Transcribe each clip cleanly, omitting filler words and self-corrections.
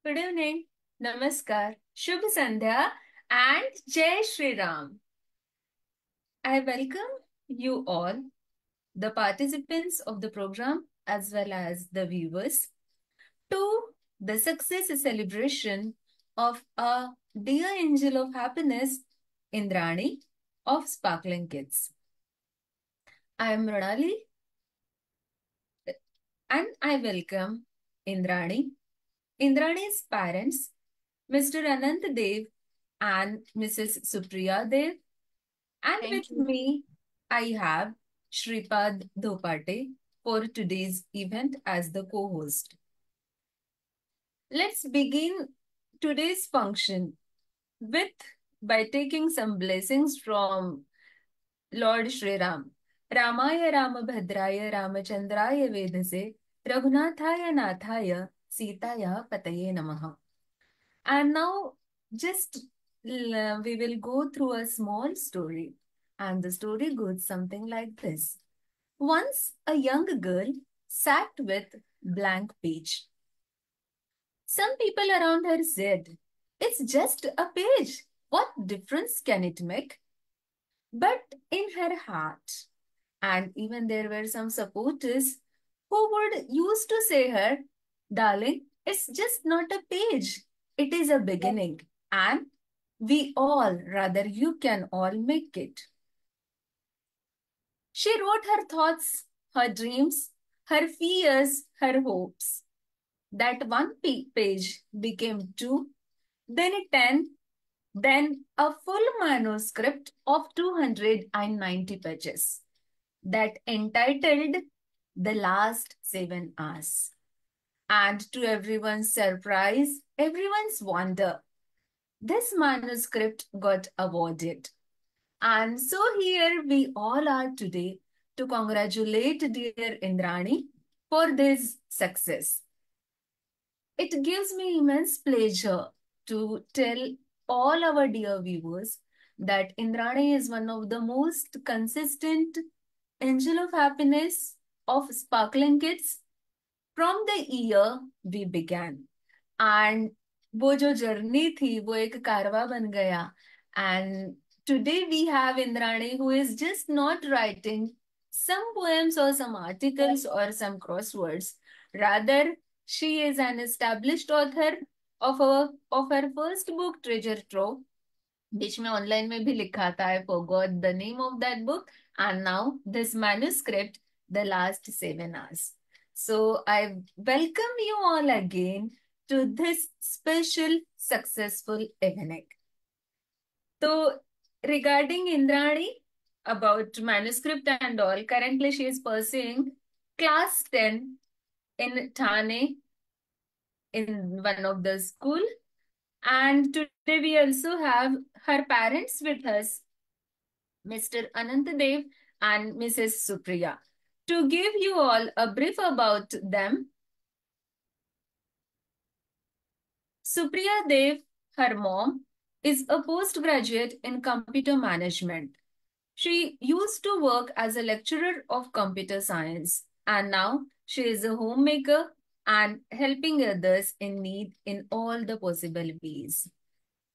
Good evening, Namaskar, Shubh Sandhya, and Jai Shri Ram. I welcome you all, the participants of the program as well as the viewers, to the success celebration of a dear angel of happiness, Indrani of Sparkling Kids. I am Mrinali and I welcome Indrani. Indrani's parents, Mr. Anant Dev and Mrs. Supriya Dev. And Thank with you. me, I have Shripad Dhopate for today's event as the co-host. Let's begin today's function with by taking some blessings from Lord Shri Ram. Ramaya Ramabhadraya Ramachandraya Vedase Raghunathaya Nathaya Sitaya Pataye Namaha. And now, just we will go through a small story. And the story goes something like this. Once a young girl sat with blank page. Some people around her said, "It's just a page. What difference can it make?" But in her heart, and even there were some supporters who would used to say her, "Darling, it's just not a page. It is a beginning. And we all, rather you can all make it." She wrote her thoughts, her dreams, her fears, her hopes. That one page became two, then a 10, then a full manuscript of 290 pages that entitled The Last 7 Hours. And to everyone's surprise, everyone's wonder, this manuscript got awarded. And so here we all are today to congratulate dear Indrani for this success. It gives me immense pleasure to tell all our dear viewers that Indrani is one of the most consistent angel of happiness of Sparkling Kids from the year we began. And वो जो journey थी वो एक कारवा बन गया. And today we have Indrani who is just not writing some poems or some articles or some crosswords. Rather, she is an established author of her first book, Treasure Trove. बीच में online में भी लिखा था. I forgot the name of that book. And now this manuscript, The Last 7 Hours. So I welcome you all again to this special successful evening. So regarding Indrani, about manuscript and all, currently she is pursuing class 10 in Thane in one of the school. And today we also have her parents with us, Mr. Anantadev and Mrs. Supriya. To give you all a brief about them, Supriya Dev, her mom, is a postgraduate in computer management. She used to work as a lecturer of computer science, and now she is a homemaker and helping others in need in all the possible ways.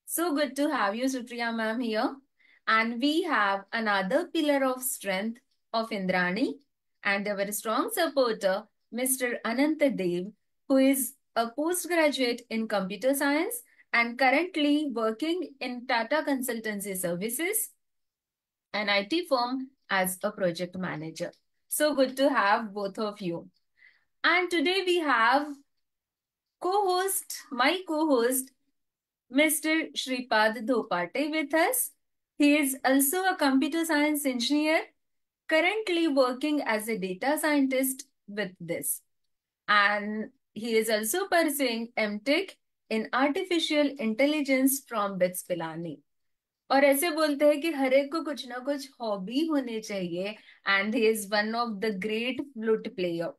So good to have you, Supriya ma'am, here. And we have another pillar of strength of Indrani and our strong supporter, Mr. Anantadev, who is a postgraduate in computer science and currently working in Tata Consultancy Services, an IT firm, as a project manager. So good to have both of you. And today we have my co-host, Mr. Shripad Dhopate with us. He is also a computer science engineer, currently working as a data scientist with this. And he is also pursuing MTech in Artificial Intelligence from BITS Pilani. और ऐसे बोलते हैं कि हर एक को कुछ ना कुछ हॉबी होने चाहिए and he is one of the great flute player.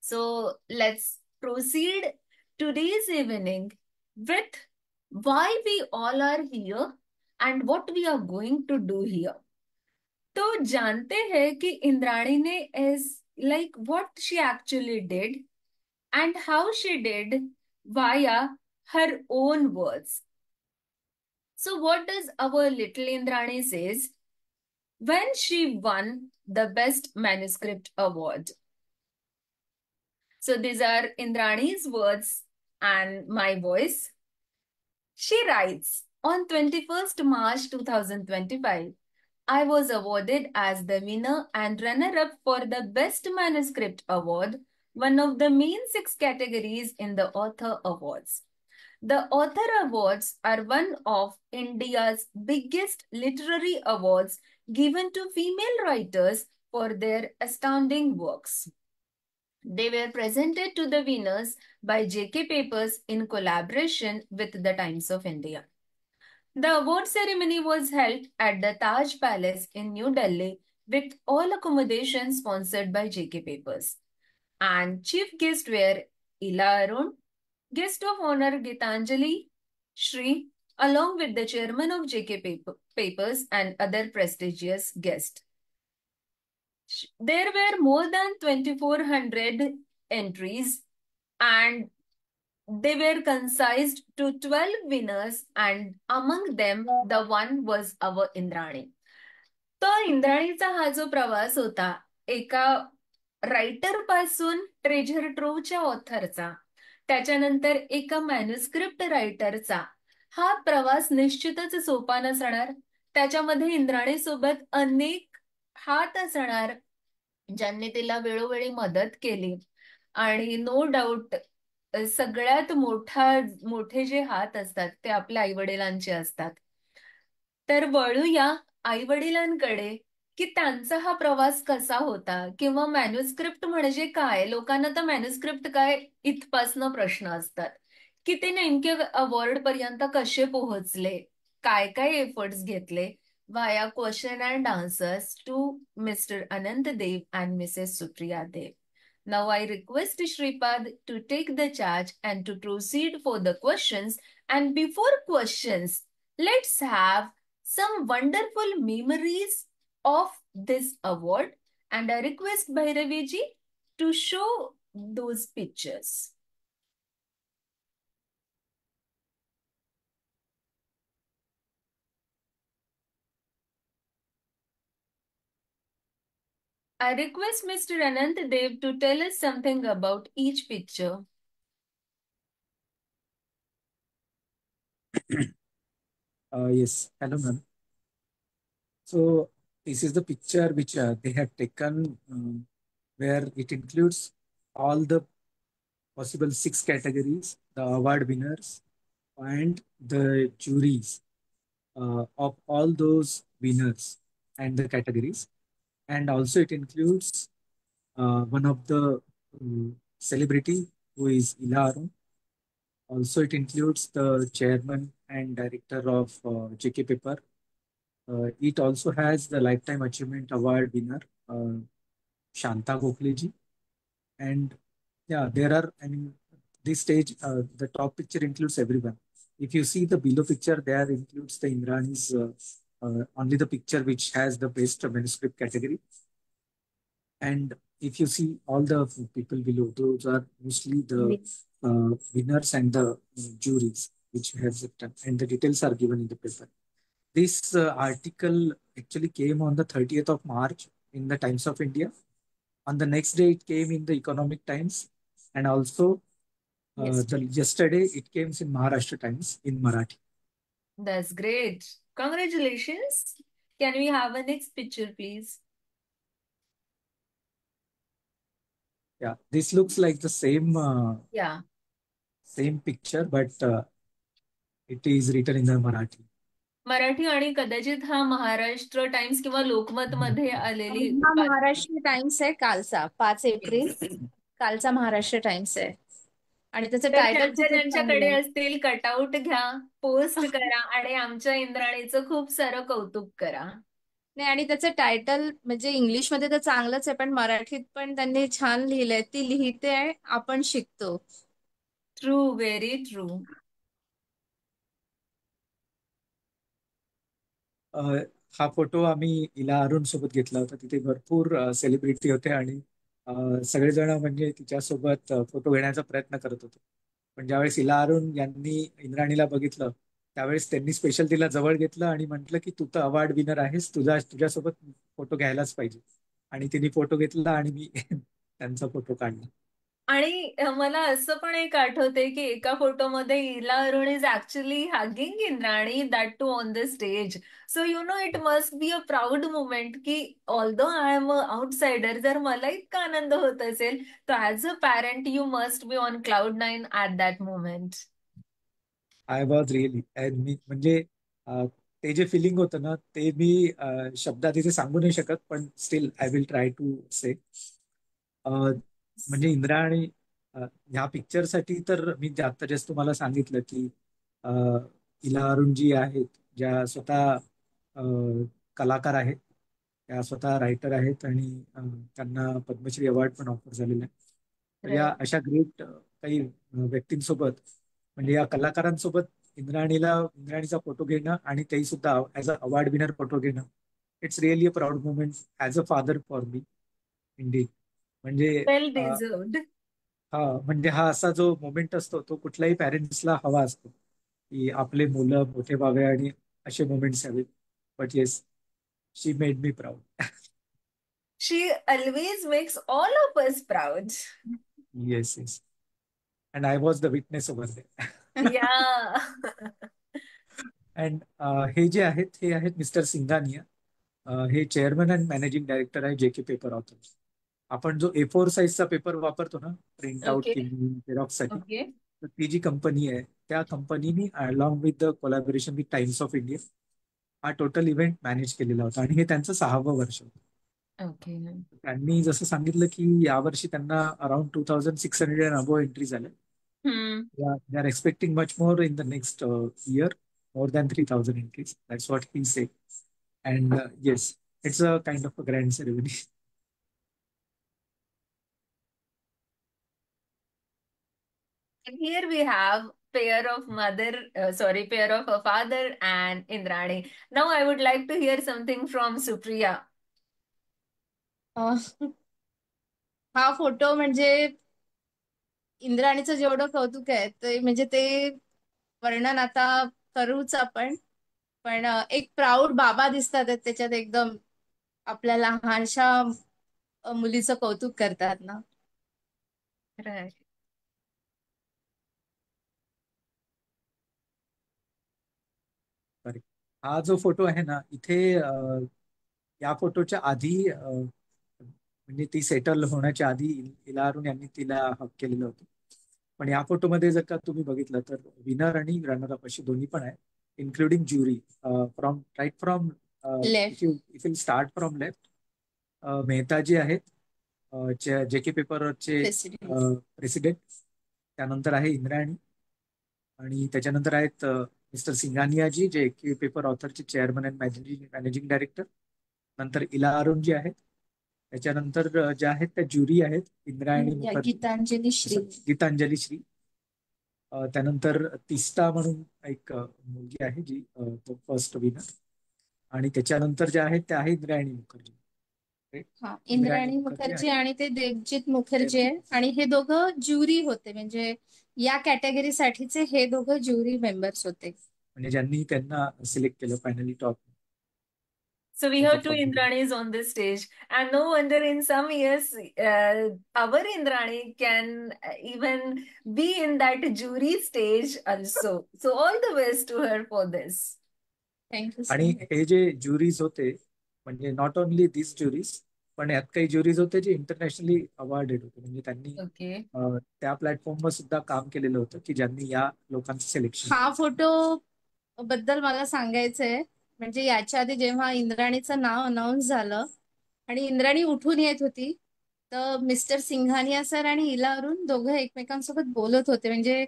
So let's proceed today's evening with why we all are here and what we are going to do here. तो जानते हैं कि इंद्राणी ने is like what she actually did and how she did via her own words. So what does our little Indrani says? When she won the Best Manuscript Award. So these are Indrani's words and my voice. She writes, on 21st March 2025, I was awarded as the winner and runner-up for the Best Manuscript Award, one of the main 6 categories in the Author Awards. The Author Awards are one of India's biggest literary awards given to female writers for their astounding works. They were presented to the winners by J.K. Papers in collaboration with the Times of India. The award ceremony was held at the Taj Palace in New Delhi with all accommodations sponsored by J.K. Papers. And chief guests were Ila Arun, guest of honor Gitanjali Shri, along with the chairman of J.K. Papers and other prestigious guests. There were more than 2,400 entries and they were concised to 12 winners and among them the one was our Indraणी. तर इंद्राणीचा हा जो प्रवास होता एका writer पासून treasurer ट्रोव्हच्या ऑथरचा त्याच्यानंतर एका manuscript रायटरचा हा प्रवास निश्चितच सोपा नसणार. त्याच्यामध्ये इंद्राणी सोबत अनेक हात असणार ज्यांनी तिला वेळोवेळी मदत केली आणि नो डाऊट सगळ्यात मोठे जे हात असतात ते आपल्या आईवडिलांचे असतात. तर वळूया आईवडिलांकडे की त्यांचा हा प्रवास कसा होता किंवा मॅन्युस्क्रिप्ट म्हणजे काय. लोकांना तर मॅन्युस्क्रिप्ट काय इथपासनं प्रश्न असतात की ते नेमके अवॉर्ड पर्यंत कसे पोहोचले, काय काय एफर्ट्स घेतले. via question and answers to Mr. Anant Dev and Mrs. Supriya Dev. Now I request Shripad to take the charge and to proceed for the questions. And before questions, let's have some wonderful memories of this award. And I request Bhairaviji to show those pictures. I request Mr. Anant Dev to tell us something about each picture. Yes, hello ma'am. So this is the picture which they have taken where it includes all the possible 6 categories, the award winners and the juries of all those winners and the categories. And also it includes one of the celebrity who is Ila Arun. Also it includes the chairman and director of JK Paper. It also has the Lifetime Achievement Award winner, Shanta Gokhleji. And yeah, there are, I mean, this stage, the top picture includes everyone. If you see the below picture, there includes the Indrani's, only the picture which has the best manuscript category. And if you see all the people below, those are mostly the winners and the juries which have written, and the details are given in the paper. This article actually came on the 30th of March in the Times of India. On the next day, it came in the Economic Times, and also yesterday it came in Maharashtra Times in Marathi. That's great. Congratulations. Can we have a next picture, please? Yeah, this looks like the same Yeah. same picture, but it is written in the Marathi. Marathi आणि कदाचित हा Maharashtra times किंवा लोकमत मध्ये आलेली हा Maharashtra times आहे कालचा 5 April कालचा महाराष्ट्र टाइम्स आहे आणि त्याचं तर टायटल ज्यांच्या ज्यांच्याकडे असतील कटआउट घ्या, पोस्ट करा आणि आमच्या इंद्राणीचं खूप सारं कौतुक करा. नाही आणि त्याचं टायटल म्हणजे इंग्लिश मध्ये तर चांगलंच आहे पण मराठीत पण त्यांनी छान लिहिलंय. ती लिहिते आपण शिकतो. True, very true. हा फोटो आम्ही इला अरुण सोबत घेतला होता. तिथे भरपूर सेलिब्रिटी होते आणि सगळेजण म्हणजे तिच्यासोबत फोटो घेण्याचा प्रयत्न करत होते. पण ज्यावेळेस इला अरुण यांनी इंद्राणीला बघितलं त्यावेळेस त्यांनी स्पेशल तिला जवळ घेतलं आणि म्हटलं की तू तर अवॉर्ड विनर आहेस, तुझ्यासोबत फोटो घ्यायलाच पाहिजे. आणि तिने फोटो घेतला आणि मी त्यांचा फोटो काढला. आणि मला असं पण एक आठवते की एका फोटोमध्ये Ila Arun is actually hugging Indrani, that too on the stage. So you know it must be a proud moment की although I am a outsider, जर मला इतका आनंद होत असेल तर as a parent you must be on cloud nine at that moment. I was really मी म्हणजे ते जे फिलिंग होतं ना ते मी शब्दात इथे सांगू नाही शकत, पण still I will try to say. म्हणजे इंद्रायणी ह्या पिक्चरसाठी तर मी आता जस्ट तुम्हाला सांगितलं की अ, इला अरुण जी आहेत, ज्या स्वतः कलाकार आहेत, त्या स्वतः रायटर आहेत आणि त्यांना पद्मश्री अवॉर्ड पण ऑफर झालेला आहे. तर या राईट. अशा ग्रेट काही व्यक्तींसोबत म्हणजे या कलाकारांसोबत इंद्राणीचा फोटो घेणं आणि तेही सुद्धा as a award winner photo घेणं, it's really a proud moment as a father for me indeed. म्हणजे वेल डिझर्वड. हा म्हणजे हा असा जो मोमेंट असतो तो कुठल्याही पॅरेंट्सला हवा असतो की आपले मुलं मोठे व्हावे आणि असे मोमेंट्स हवेत. But yes, she made me proud. She always makes all of us proud. Yes yes. And I was the witness over there. Ya. And हे जे आहेत हे आहेत मिस्टर सिंघानिया. हे चेअरमन अँड मॅनेजिंग डायरेक्टर आहे जेके पेपर ऑथर. आपण जो A4 साईजचा पेपर वापरतो ना प्रिंट आउट ओके. किंवा झेरॉक्स साठी, ओके. तर ती जी कंपनी आहे त्या कंपनीने along with the collaboration with times of India हा टोटल इव्हेंट मॅनेज केलेला होता आणि हे त्यांचं 6वं वर्ष होतं. ओके. त्यांनी जसं सांगितलं की यावर्षी त्यांना अराउंड 2600 अबो एंट्री झाल्या. हम्म. They are expecting much more in the next year, more than 3,000 entries. That's what he said. And yes, it's a kind of a grand ceremony. And here we have pair of a father and Indrani. Now I would like to hear something from Supriya. अं, हा photo म्हणजे इंद्राणीचं जेवढं कौतुक आहे ते म्हणजे ते वर्णन आता करूच आपण. पण एक प्राऊड बाबा दिसतात आहेत त्याच्यात एकदम, आपल्या लहानशा मुलीचं कौतुक करतात ना. Right. Correct. हा जो फोटो आहे ना इथे या फोटोच्या आधी म्हणजे ती सेटल होण्याच्या आधी इला अरुण यांनी तिला हक केलेलं होतं. पण या फोटोमध्ये जर का तुम्ही बघितलं तर विनर आणि रनर अप अशी दोन्ही पण आहे, including jury. From right from left. If you start from left, Mehta ji आहेत, जेके पेपरचे प्रेसिडेंट. प्रेसिडेंट. त्यानंतर आहे इंद्रायणी आणि त्याच्यानंतर आहेत mister Singhania ji J K paper ऑथरचे चेअरमन अँड मॅनेजिंग डायरेक्टर. नंतर इला अरुण जी आहेत. त्याच्यानंतर ज्या आहेत त्या ज्युरी आहेत इंद्रायणी मुखर्जी, गीतांजली श्री. गीतांजली श्री. त्यानंतर तिस्ता म्हणून एक मुलगी आहे जी तो फर्स्ट विनर. आणि त्याच्यानंतर ज्या आहेत त्या आहे इंद्रायणी मुखर्जी. हा, इंद्रायणी इंद्राणी मुखर्जी मुखर्जी आणि आणि ते देवजित मुखर्जी आहे. आणि हे दोघं ज्युरी होते, म्हणजे या कॅटेगरीसाठीचे हे दोघं ज्युरी मेंबर्स होते. म्हणजे ज्यांनी त्यांना सिलेक्ट केलं finally top. So we have two Indranis on this stage, and no wonder in some years our Indrani can even be in that jury stage also. So all the best to her for this. Thank you. आणि हे जे ज्युरीज होते म्हणजे not only this ज्युरीज, पण यात काही ज्युरीज होते जे internationally awarded होते. म्हणजे त्यांनी Okay. त्या प्लॅटफॉर्मवर सुद्धा काम केलेलं होतं की ज्यांनी या लोकांचं सिलेक्शन. हा फोटो बद्दल मला सांगायचंय. म्हणजे याच्या आधी जेव्हा इंद्राणीचं नाव अनाऊन्स झालं आणि इंद्राणी उठून येत होती, तर मिस्टर सिंघानिया सर आणि इला अरुण दोघं एकमेकांसोबत बोलत होते. म्हणजे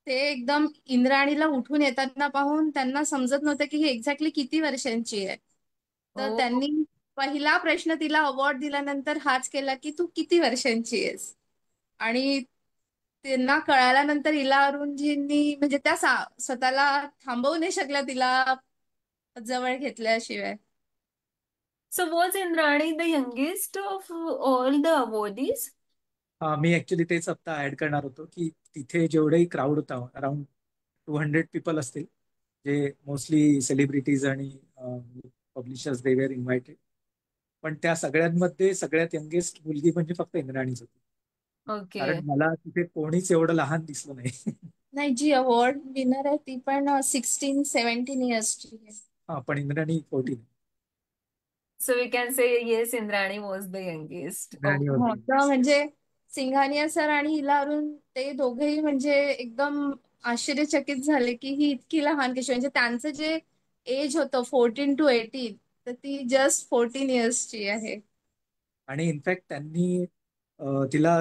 ते एकदम इंद्राणीला उठून येताना पाहून त्यांना समजत नव्हतं की ही एक्झॅक्टली किती वर्षांची आहे. तर Oh, त्यांनी पहिला प्रश्न तिला अवॉर्ड दिल्यानंतर हाच केला की तू किती वर्षांची आहेस. आणि त्यांना कळाल्यानंतर इला अरुणजींनी म्हणजे त्या स्वतःला थांबवू नाही शकल्या तिला जवळ घेतल्याशिवाय. so was Indrani the youngest of all the awardees? Me actually तेच आता ऍड करणार होतो की तिथे जेवढेही क्राऊड होता अराउंड 200 पीपल असतील, जे मोस्टली सेलिब्रिटीज आणि पब्लिशर्स दे वेर इन्व्हायटेड. पण त्या सगळ्यांमध्ये सगळ्यात यंगेस्ट मुलगी म्हणजे फक्त इंद्राणीच होती. ओके. कारण मला तिथे कोणीच एवढं लहान दिसलं नाही. नाही, जी अवॉर्ड विनर आहे ती पण 16-17 इयर्सची आहे. हा, पण Indrani 14. So we can say yes, Indrani was the youngest. Indrani Okay. होती. तर म्हणजे सिंघानिया सर आणि हिला अरुण ते दोघेही म्हणजे एकदम आश्चर्यचकित झाले की ही इतकी लहान कशी, म्हणजे त्यांचं जे एज होतं 14 to 18, तर ती जस्ट 14 इयर्सची आहे. आणि इनफॅक्ट त्यांनी तिला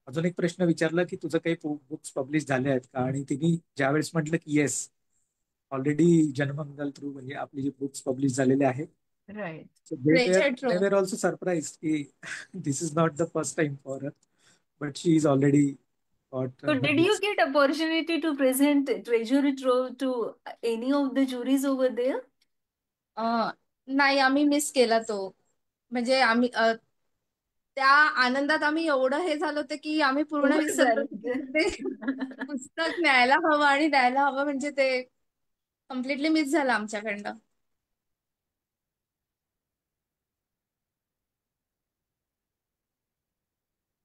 अजून एक प्रश्न विचारला की तुझं काही बुक्स पब्लिश झाले आहेत का, आणि तिने ज्यावेळेस म्हटलं की येस, ऑलरेडी जनमंगल थ्रू म्हणजे आपले जे बुक्स पब्लिश झालेले आहेत. Right. So treasure they ट्रोव्ह. were also surprised कि this is not the first time for her, but she is already got So her did you books. get opportunity to present Treasury Trove to any of the juries over there? नाही, आम्ही miss केला तो. म्हणजे आम्ही त्या आनंदात आम्ही एवढं हे झालो होतं की आम्ही पूर्ण Over विसरलो झालं. की ते पुस्तक न्यायला हवं आणि द्यायला हवं, म्हणजे ते कम्प्लिटली मिस झालं आमच्याकडनं.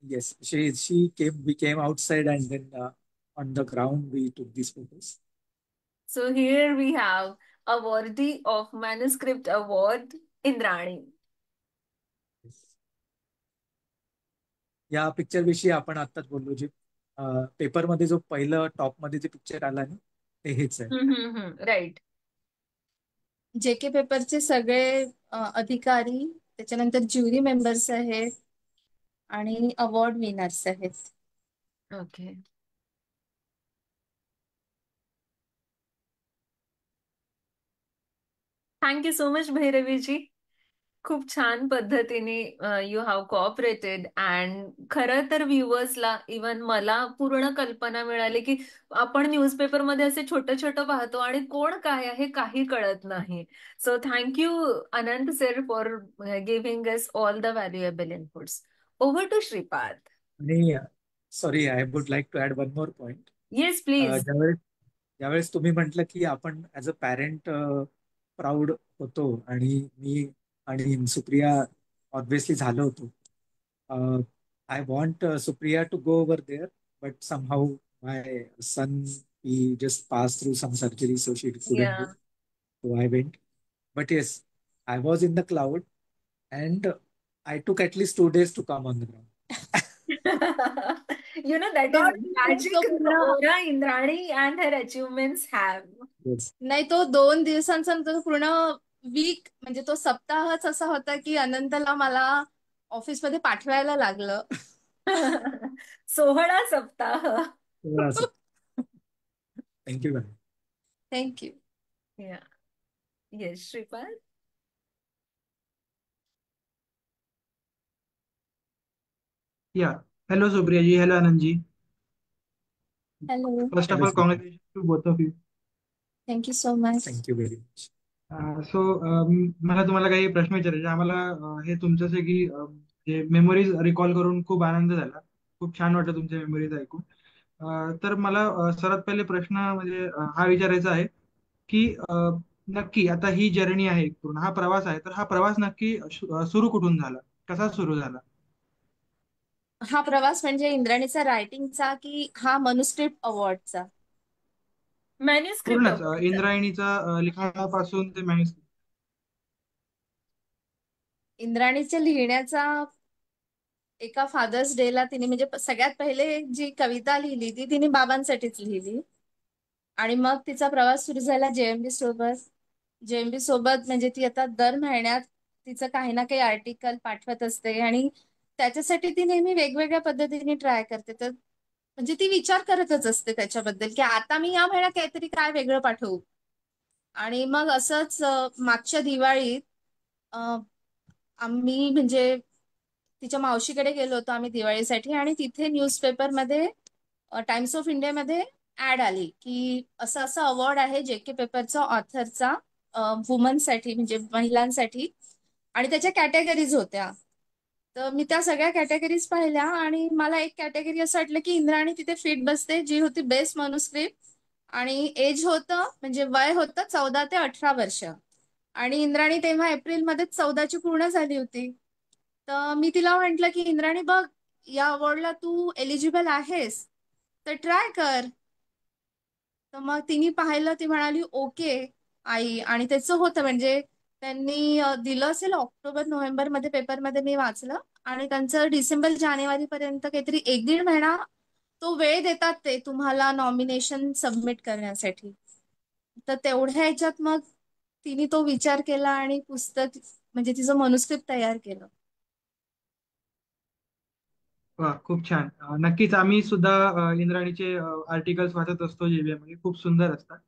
Yes, she came. We came outside and then on the ground we took these photos. So here we have awardee of Manuscript Award, Indrani. Yes. या पिक्चर विषयी आपण आताच बोललो, जे पेपरमध्ये जो पहिलं टॉप मध्ये जे पिक्चर आला ना, ते हेच आहे. Right. JK पेपरचे सगळे अधिकारी, त्याच्यानंतर ज्युरी मेंबर्स आहेत आणि अवॉर्ड विनर्स आहेत. Okay. Thank you so much, Bhairavi-ji. खूप छान पद्धतीने यू हॅव कोऑपरेटेड. अँड खरं तर व्ह्युअर्सला, इवन मला पूर्ण कल्पना मिळाली की आपण न्यूजपेपरमध्ये असे छोटं छोटं पाहतो आणि कोण काय आहे काही कळत नाही. So thank you Anant sir for giving us all the valuable inputs. Over to Shripad. आणि sorry, I would like to add one more point. Yes please. ज्यावेळेस तुम्ही म्हटलं की आपण ऍज अ पॅरेंट प्राऊड होतो, आणि मी आणि सुप्रिया ऑब्व्हियसली झालो होतो. I want Supriya to go over there, but somehow my son he just pass through some surgery, so she couldn't yeah. Go. So I went. But yes, I was in the cloud and I took at least 2 days to come on the ground. You know, that is magic तो the पूर्ण aura Indrani and her achievements have. Yes. नाही, तो 2 दिवसांचा तो पूर्ण week, म्हणजे तो सप्ताहच असा होता की अनंतला मला ऑफिसमध्ये पाठवायला लागलं. 16 सप्ताह. Thank you. Thank you. Yeah. Yes, Shripal. Yeah. Hello, Supriya ji. Hello, Anand ji. Hello. First of Hello, all, Sri. congratulations to both of you. Thank you so much. Thank you very much. सो मला तुम्हाला काही प्रश्न विचारायचे. आम्हाला हे तुमचं की जे memories recall करून खूप आनंद झाला. खूप छान वाटलं तुमच्या मेमोरीज ऐकून. तर मला सर्वात पहिले प्रश्न म्हणजे हा विचारायचा आहे की नक्की आता ही जर्नी आहे, पूर्ण हा प्रवास आहे, तर हा प्रवास नक्की सुरू कुठून झाला, कसा सुरू झाला? हा प्रवास म्हणजे इंद्राणीचा रायटिंगचा की हा मनुस्क्रिप्ट अवॉर्डचा? मॅन्युस्क्रिप्ट पूर्णच अवॉर्ड. इंद्रायणीचा लिखाणापासून ते मॅन्युस्क्रिप्ट. इंद्राणीच्या लिहिण्याचा एका फादर्स डेला तिने, म्हणजे सगळ्यात पहिले जी कविता लिहिली ती तिने बाबांसाठीच लिहिली. आणि मग तिचा प्रवास सुरू झाला JMB सोबत. JMB सोबत म्हणजे ती आता दर महिन्यात तिचं काही ना काही आर्टिकल पाठवत असते आणि त्याच्यासाठी ती नेहमी वेगवेगळ्या पद्धतीने ट्राय करते. तर म्हणजे ती विचार करतच असते त्याच्याबद्दल की आता मी या महिन्यात काहीतरी काय वेगळं पाठवू. आणि मग असंच मागच्या दिवाळीत आम्ही म्हणजे तिच्या मावशीकडे गेलो होतो आम्ही दिवाळीसाठी, आणि तिथे न्यूजपेपरमध्ये टाइम्स ऑफ इंडियामध्ये ऍड आली की असं असं अवॉर्ड आहे JK पेपरचा ऑथरचा वुमनसाठी, म्हणजे महिलांसाठी, आणि त्याच्या कॅटेगरीज होत्या. तर मी त्या सगळ्या कॅटेगरीज पाहिल्या आणि मला एक कॅटेगरी असं वाटलं की इंद्राणी तिथे फिट बसते, जी होती बेस्ट मॅन्युस्क्रिप्ट. आणि एज होतं म्हणजे वय होतं 14 ते 18 वर्ष. आणि इंद्राणी तेव्हा एप्रिलमध्ये 14ची पूर्ण झाली होती. तर मी तिला म्हंटल की इंद्राणी बघ, या अवॉर्डला तू एलिजिबल आहेस, तर ट्राय कर. तर मग तिने पाहिलं, ती म्हणाली ओके आई. आणि त्याचं होतं म्हणजे त्यांनी दिलं असेल ऑक्टोबर नोव्हेंबर मध्ये पेपरमध्ये मी वाचलं. आणि त्यांचं डिसेंबर जानेवारी पर्यंत काहीतरी 1-1.5 महिना तो वेळ देतात ते तुम्हाला नॉमिनेशन सबमिट करण्यासाठी. तर तेवढ्या ह्याच्यात मग तिने तो विचार केला आणि पुस्तक म्हणजे तिचं मनुस्क्रिप्ट तयार केलं. वा, खूप छान. नक्कीच आम्ही सुद्धा इंद्राणीचे आर्टिकल्स वाचत असतो JVM मध्ये, खूप सुंदर असतात.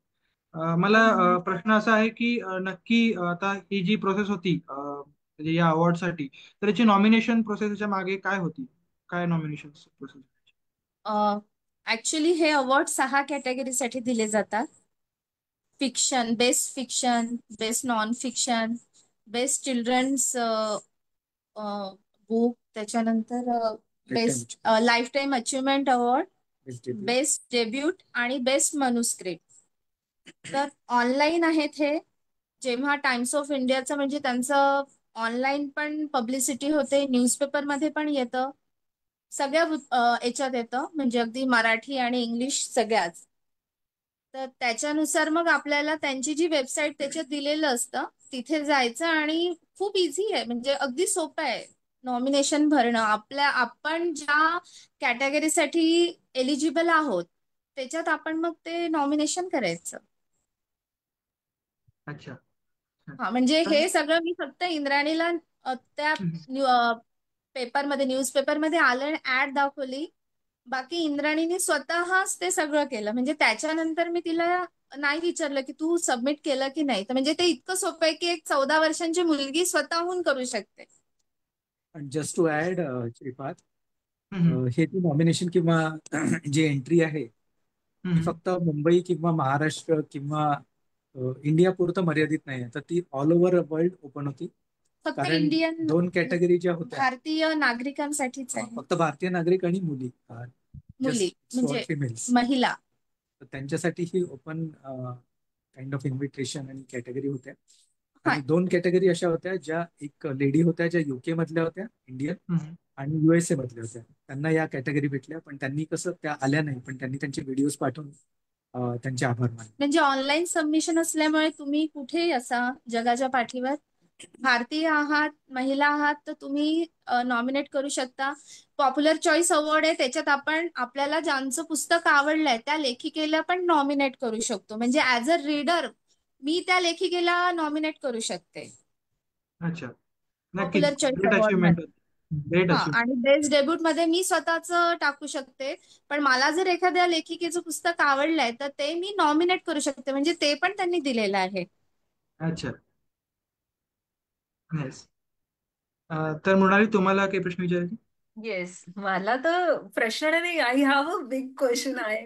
मला प्रश्न असा आहे की नक्की आता ही जी प्रोसेस होती म्हणजे या अवॉर्डसाठी, तर याची नॉमिनेशन प्रोसेसच्या मागे काय होती? काय नॉमिनेशन प्रोसेस? ऍक्च्युली हे अवॉर्ड 6 कॅटेगरीसाठी दिले जातात. Best fiction, best non fiction, best children's book, त्याच्यानंतर best lifetime achievement award, best debut आणि बेस्ट मॅन्युस्क्रिप्ट. तर ऑनलाईन आहेत हे. जेव्हा टाइम्स ऑफ इंडियाचं म्हणजे त्यांचं ऑनलाईन पण पब्लिसिटी होते, न्यूजपेपरमध्ये पण येतं, सगळ्या याच्यात येतं म्हणजे अगदी मराठी आणि इंग्लिश सगळ्याच. तर त्याच्यानुसार मग आपल्याला त्यांची जी वेबसाईट त्याच्यात दिलेलं असतं, तिथे जायचं आणि खूप इझी आहे म्हणजे अगदी सोपं आहे नॉमिनेशन भरणं. आपण ज्या कॅटेगरीसाठी एलिजिबल आहोत त्याच्यात आपण मग ते नॉमिनेशन करायचं. अच्छा. हा म्हणजे तर हे सगळं मी फक्त इंद्राणीला त्या पेपरमध्ये न्यूजपेपरमध्ये आलं, ऍड दाखवली. बाकी इंद्राणीने स्वतःच ते सगळं केलं. म्हणजे त्याच्यानंतर मी तिला नाही विचारलं की तू सबमिट केलं की नाही. तर म्हणजे ते इतकं सोपं आहे की एक 14 वर्षांची मुलगी स्वतःहून करू शकते. Just to add Shripad, hmm, हे जे नॉमिनेशन किंवा जी एंट्री आहे ती हम्म. फक्त मुंबई किंवा महाराष्ट्र किंवा इंडिया पुरतं मर्यादित नाही आहे, तर ती ऑल ओव्हर वर्ल्ड ओपन होती. फक्त कारण इंडियन 2 कॅटेगरी ज्या होत्या, भारतीय नागरिकांसाठीच आहे. फक्त भारतीय नागरिक आणि मुली, मुली जस्ट फॉर म्हणजे फिमेल्स. महिला. तर त्यांच्यासाठी ही ओपन काइंड ऑफ इन्व्हिटेशन आणि कॅटेगरी होत्या. हा आणि 2 कॅटेगरी अशा होत्या, ज्या एक लेडी होत्या ज्या UK मधल्या होत्या, इंडियन, हम्म. आणि USA मधल्या होत्या. त्यांना या कॅटेगरी भेटल्या, पण त्यांनी कसं त्या आल्या नाही, पण त्यांनी त्यांचे व्हिडिओज पाठवून त्यांचे आभार मानले. म्हणजे ऑनलाईन सबमिशन असल्यामुळे तुम्ही कुठेही असा जगाच्या पाठीवर भारतीय आहात, महिला आहात, तर तुम्ही नॉमिनेट करू शकता. पॉप्युलर चॉईस अवॉर्ड आहे, त्याच्यात आपण आपल्याला ज्यांचं पुस्तक आवडलंय त्या लेखिकेला पण नॉमिनेट करू शकतो. म्हणजे ऍज अ रीडर मी त्या लेखिकेला नॉमिनेट करू शकते अच्छा, नक्कीच. Popular choice great award achievement. मध्ये. ग्रेट हा, अचिव्हमेंट. आणि बेस्ट डेब्यूट मध्ये मी स्वतःच टाकू शकते. पण मला जर एखाद्या लेखिकेचं पुस्तक आवडलंय तर ते मी नॉमिनेट करू शकते. म्हणजे ते पण त्यांनी दिलेलं आहे. अच्छा. Nice. तर मृणाली, तुम्हाला काही प्रश्न विचारायचे? येस, मला तर प्रश्न नाही. I have a big question I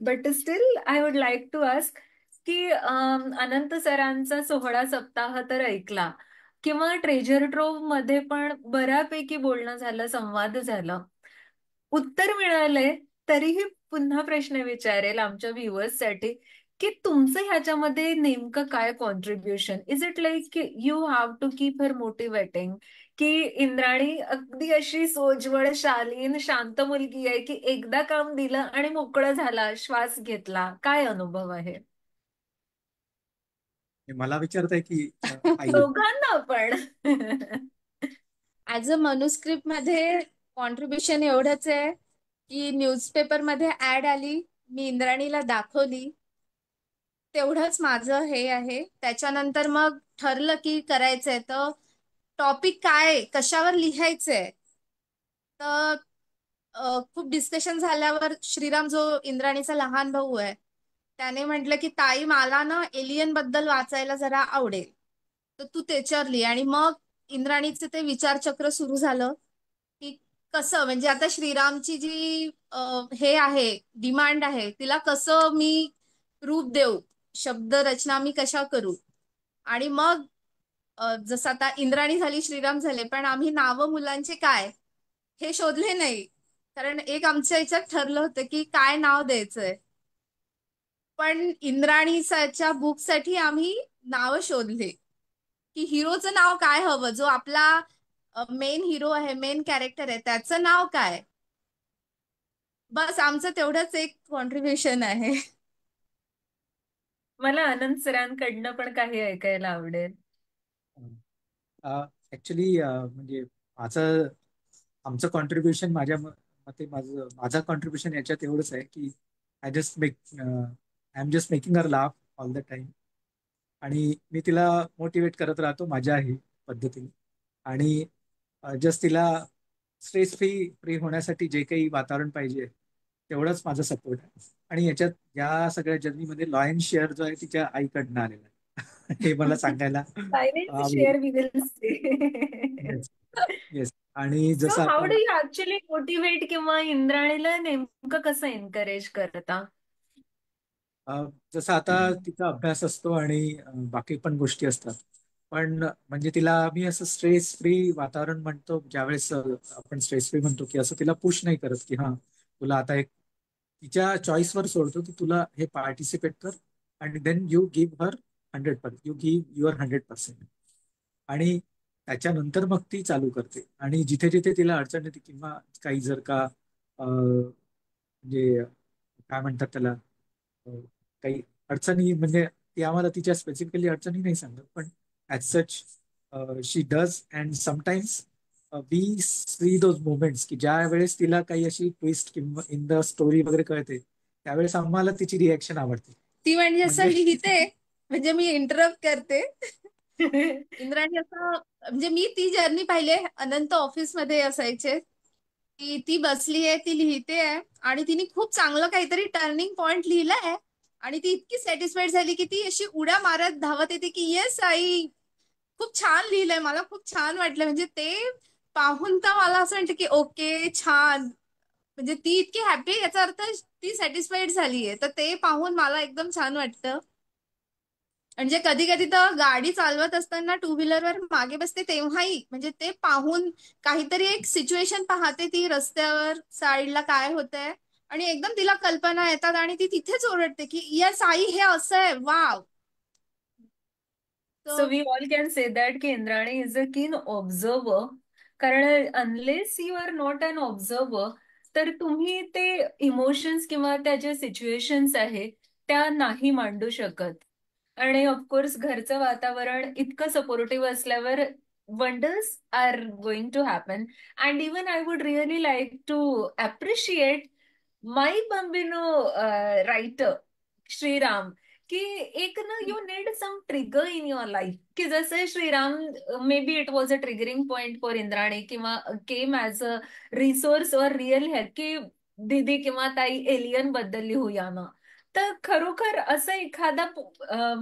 but still I would like to ask की अनंत सरांचा 16 सप्ताह तर ऐकला, किंवा ट्रेजर ट्रोव्ह मध्ये पण बऱ्यापैकी बोलणं झालं, संवाद झालं, उत्तर मिळालंय. तरीही पुन्हा प्रश्न विचारेल आमच्या व्ह्युअर्ससाठी की तुमचं ह्याच्यामध्ये नेमकं काय contribution? Is it like you have to keep her motivating, की इंद्राणी अगदी अशी सोज्वळ, शालीन, शांत मुलगी आहे की एकदा काम दिलं आणि मोकळं झाला, श्वास घेतला? काय अनुभव आहे मला विचारताय की आई? दोघांना पण? ऍज अ मनुस्क्रिप्ट मध्ये कॉन्ट्रीब्युशन एवढंच आहे की न्यूजपेपर मध्ये ऍड आली, मी इंद्राणीला दाखवली, तेवढंच माझं हे आहे. त्याच्यानंतर मग ठरलं की करायचंय तर टॉपिक काय, कशावर लिहायचंय. तर खूप डिस्कशन झाल्यावर श्रीराम जो इंद्राणीचा लहान भाऊ आहे त्याने म्हटलं की ताई मला ना एलियन बद्दल वाचायला जरा आवडेल, तर तू त्याच्यावर लिही. आणि मग इंद्राणीचे ते विचारचक्र सुरू झालं की कसं म्हणजे आता श्रीरामची जी हे आहे, डिमांड आहे, तिला कसं मी रूप देऊ, शब्द रचना मी कशा करू. आणि मग जसं आता इंद्राणी झाली, श्रीराम झाले, पण आम्ही नावं मुलांचे काय हे शोधले नाही. कारण एक आमच्या ह्याच्यात ठरलं होतं की काय नाव द्यायचंय. पण इंद्राणीच्या बुकसाठी आम्ही नावं शोधले की हिरोचं नाव काय हवं, जो आपला मेन हिरो आहे, मेन कॅरेक्टर आहे, त्याचं नाव काय. बस आमचं तेवढंच एक कॉन्ट्रीब्युशन आहे. मला आनंद सरांकडनं पण काही ऐकायला आवडेल. ऍक्च्युली म्हणजे माझं आमचं कॉन्ट्रीब्युशन मते माझा कॉन्ट्रीब्युशन याच्यात एवढंच आहे की I am just making her laugh all the time. आणि मी तिला मोटिवेट करत राहतो माझ्याही पद्धतीने. आणि जस्ट तिला स्ट्रेस फ्री होण्यासाठी जे काही वातावरण पाहिजे तेवढंच माझा सपोर्ट आहे. आणि या सगळ्या जर्नीमध्ये लॉयन शेअर जो आहे तिच्या आईकडनं आलेला आहे हे मला सांगायला सायलेंट आवडेल. Share we will say. Yes yes. आणि सो जसं हाऊ आता डू यू ऍक्च्युली मोटिवेट किंवा इंद्राणीला नेमकं कसं एनकरेज करता? जसं आता तिचा अभ्यास असतो आणि बाकी पण गोष्टी असतात. पण म्हणजे तिला मी असं स्ट्रेस फ्री वातावरण म्हणतो ज्यावेळेस आपण स्ट्रेस फ्री म्हणतो की असं तिला पुश नाही करत की हा तुला आता एक तिच्या चॉईसवर सोडतो की तुला हे पार्टिसिपेट कर आणि then you give her 100%, you give your 100%. आणि त्याच्यानंतर मग ती चालू करते. आणि जिथे जिथे तिला अडचण येते किंवा काही जर का म्हणजे काय म्हणतात त्याला काही अडचणी म्हणजे ती आम्हाला तिच्या स्पेसिफिकली अडचणी नाही सांगत पण as such she does. And sometimes we see those moments की ज्या वेळेस तिला काही अशी ट्विस्ट किंवा इन द स्टोरी वगैरे कळते त्यावेळेस आम्हाला तिची रिॲक्शन आवडते. ती म्हणजे असं म्हणजे लिहिते, म्हणजे मी इंटरप्ट करते. इंद्राणी असं, म्हणजे मी ती जर्नी पाहिले, अनंत ऑफिसमध्ये असायचे की ती बसली आहे, ती लिहिते आहे आणि तिने खूप चांगलं काहीतरी टर्निंग पॉइंट लिहिलंय आणि ती इतकी सॅटिस्फाईड झाली की ती अशी उड्या मारत धावत येते की येस आई, खूप छान लिहिलंय, मला खूप छान वाटलं. म्हणजे ते पाहून तर मला असं वाटतं की ओके छान, म्हणजे ती इतकी हॅपी, याचा अर्थ ती सॅटिस्फाईड झालीये. तर ते पाहून मला एकदम छान वाटतं. म्हणजे कधी कधी तर गाडी चालवत असताना टू व्हीलरवर मागे बसते तेव्हाही, म्हणजे ते पाहून काहीतरी एक सिच्युएशन पाहते ती रस्त्यावर साईडला काय होतंय आणि एकदम तिला कल्पना येतात आणि ती तिथेच ओरडते की यस आई, हे असं आहे, वाव. So तर we all can say that की Indrani is a keen observer. कारण unless you are not an observer तर तुम्ही ते इमोशन्स किंवा त्या ज्या सिच्युएशन्स आहे त्या नाही मांडू शकत. आणि ऑफकोर्स घरचं वातावरण इतकं सपोर्टिव्ह असल्यावर wonders are going to happen. And even I would really like to appreciate my bambino writer Shriram, की एक ना you need some trigger in your life. की जसे Shriram may be it was a triggering point for Indrani किंवा came as a resource or real help की दीदी किंवा ताई एलियन बद्दल लिहूया ना. तर खरोखर असं एखादा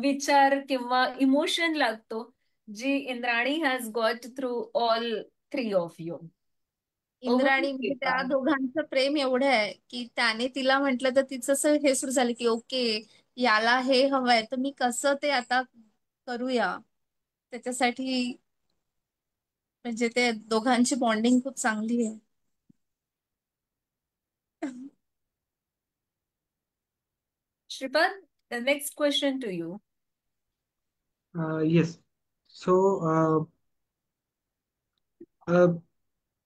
विचार किंवा इमोशन लागतो जी Indrani has got through all three of you. Over to Indrani म्हणजे त्या श्रीकांत. दोघांचं प्रेम एवढं आहे की त्याने तिला म्हटलं तर तिचं असं हे सुरू झालं की ओके, याला हे हवंय तर मी कसं ते आता करूया. त्याच्यासाठी म्हणजे ते दोघांची बॉन्डिंग खूप चांगली आहे. Shripad, the next question to you. Yes. So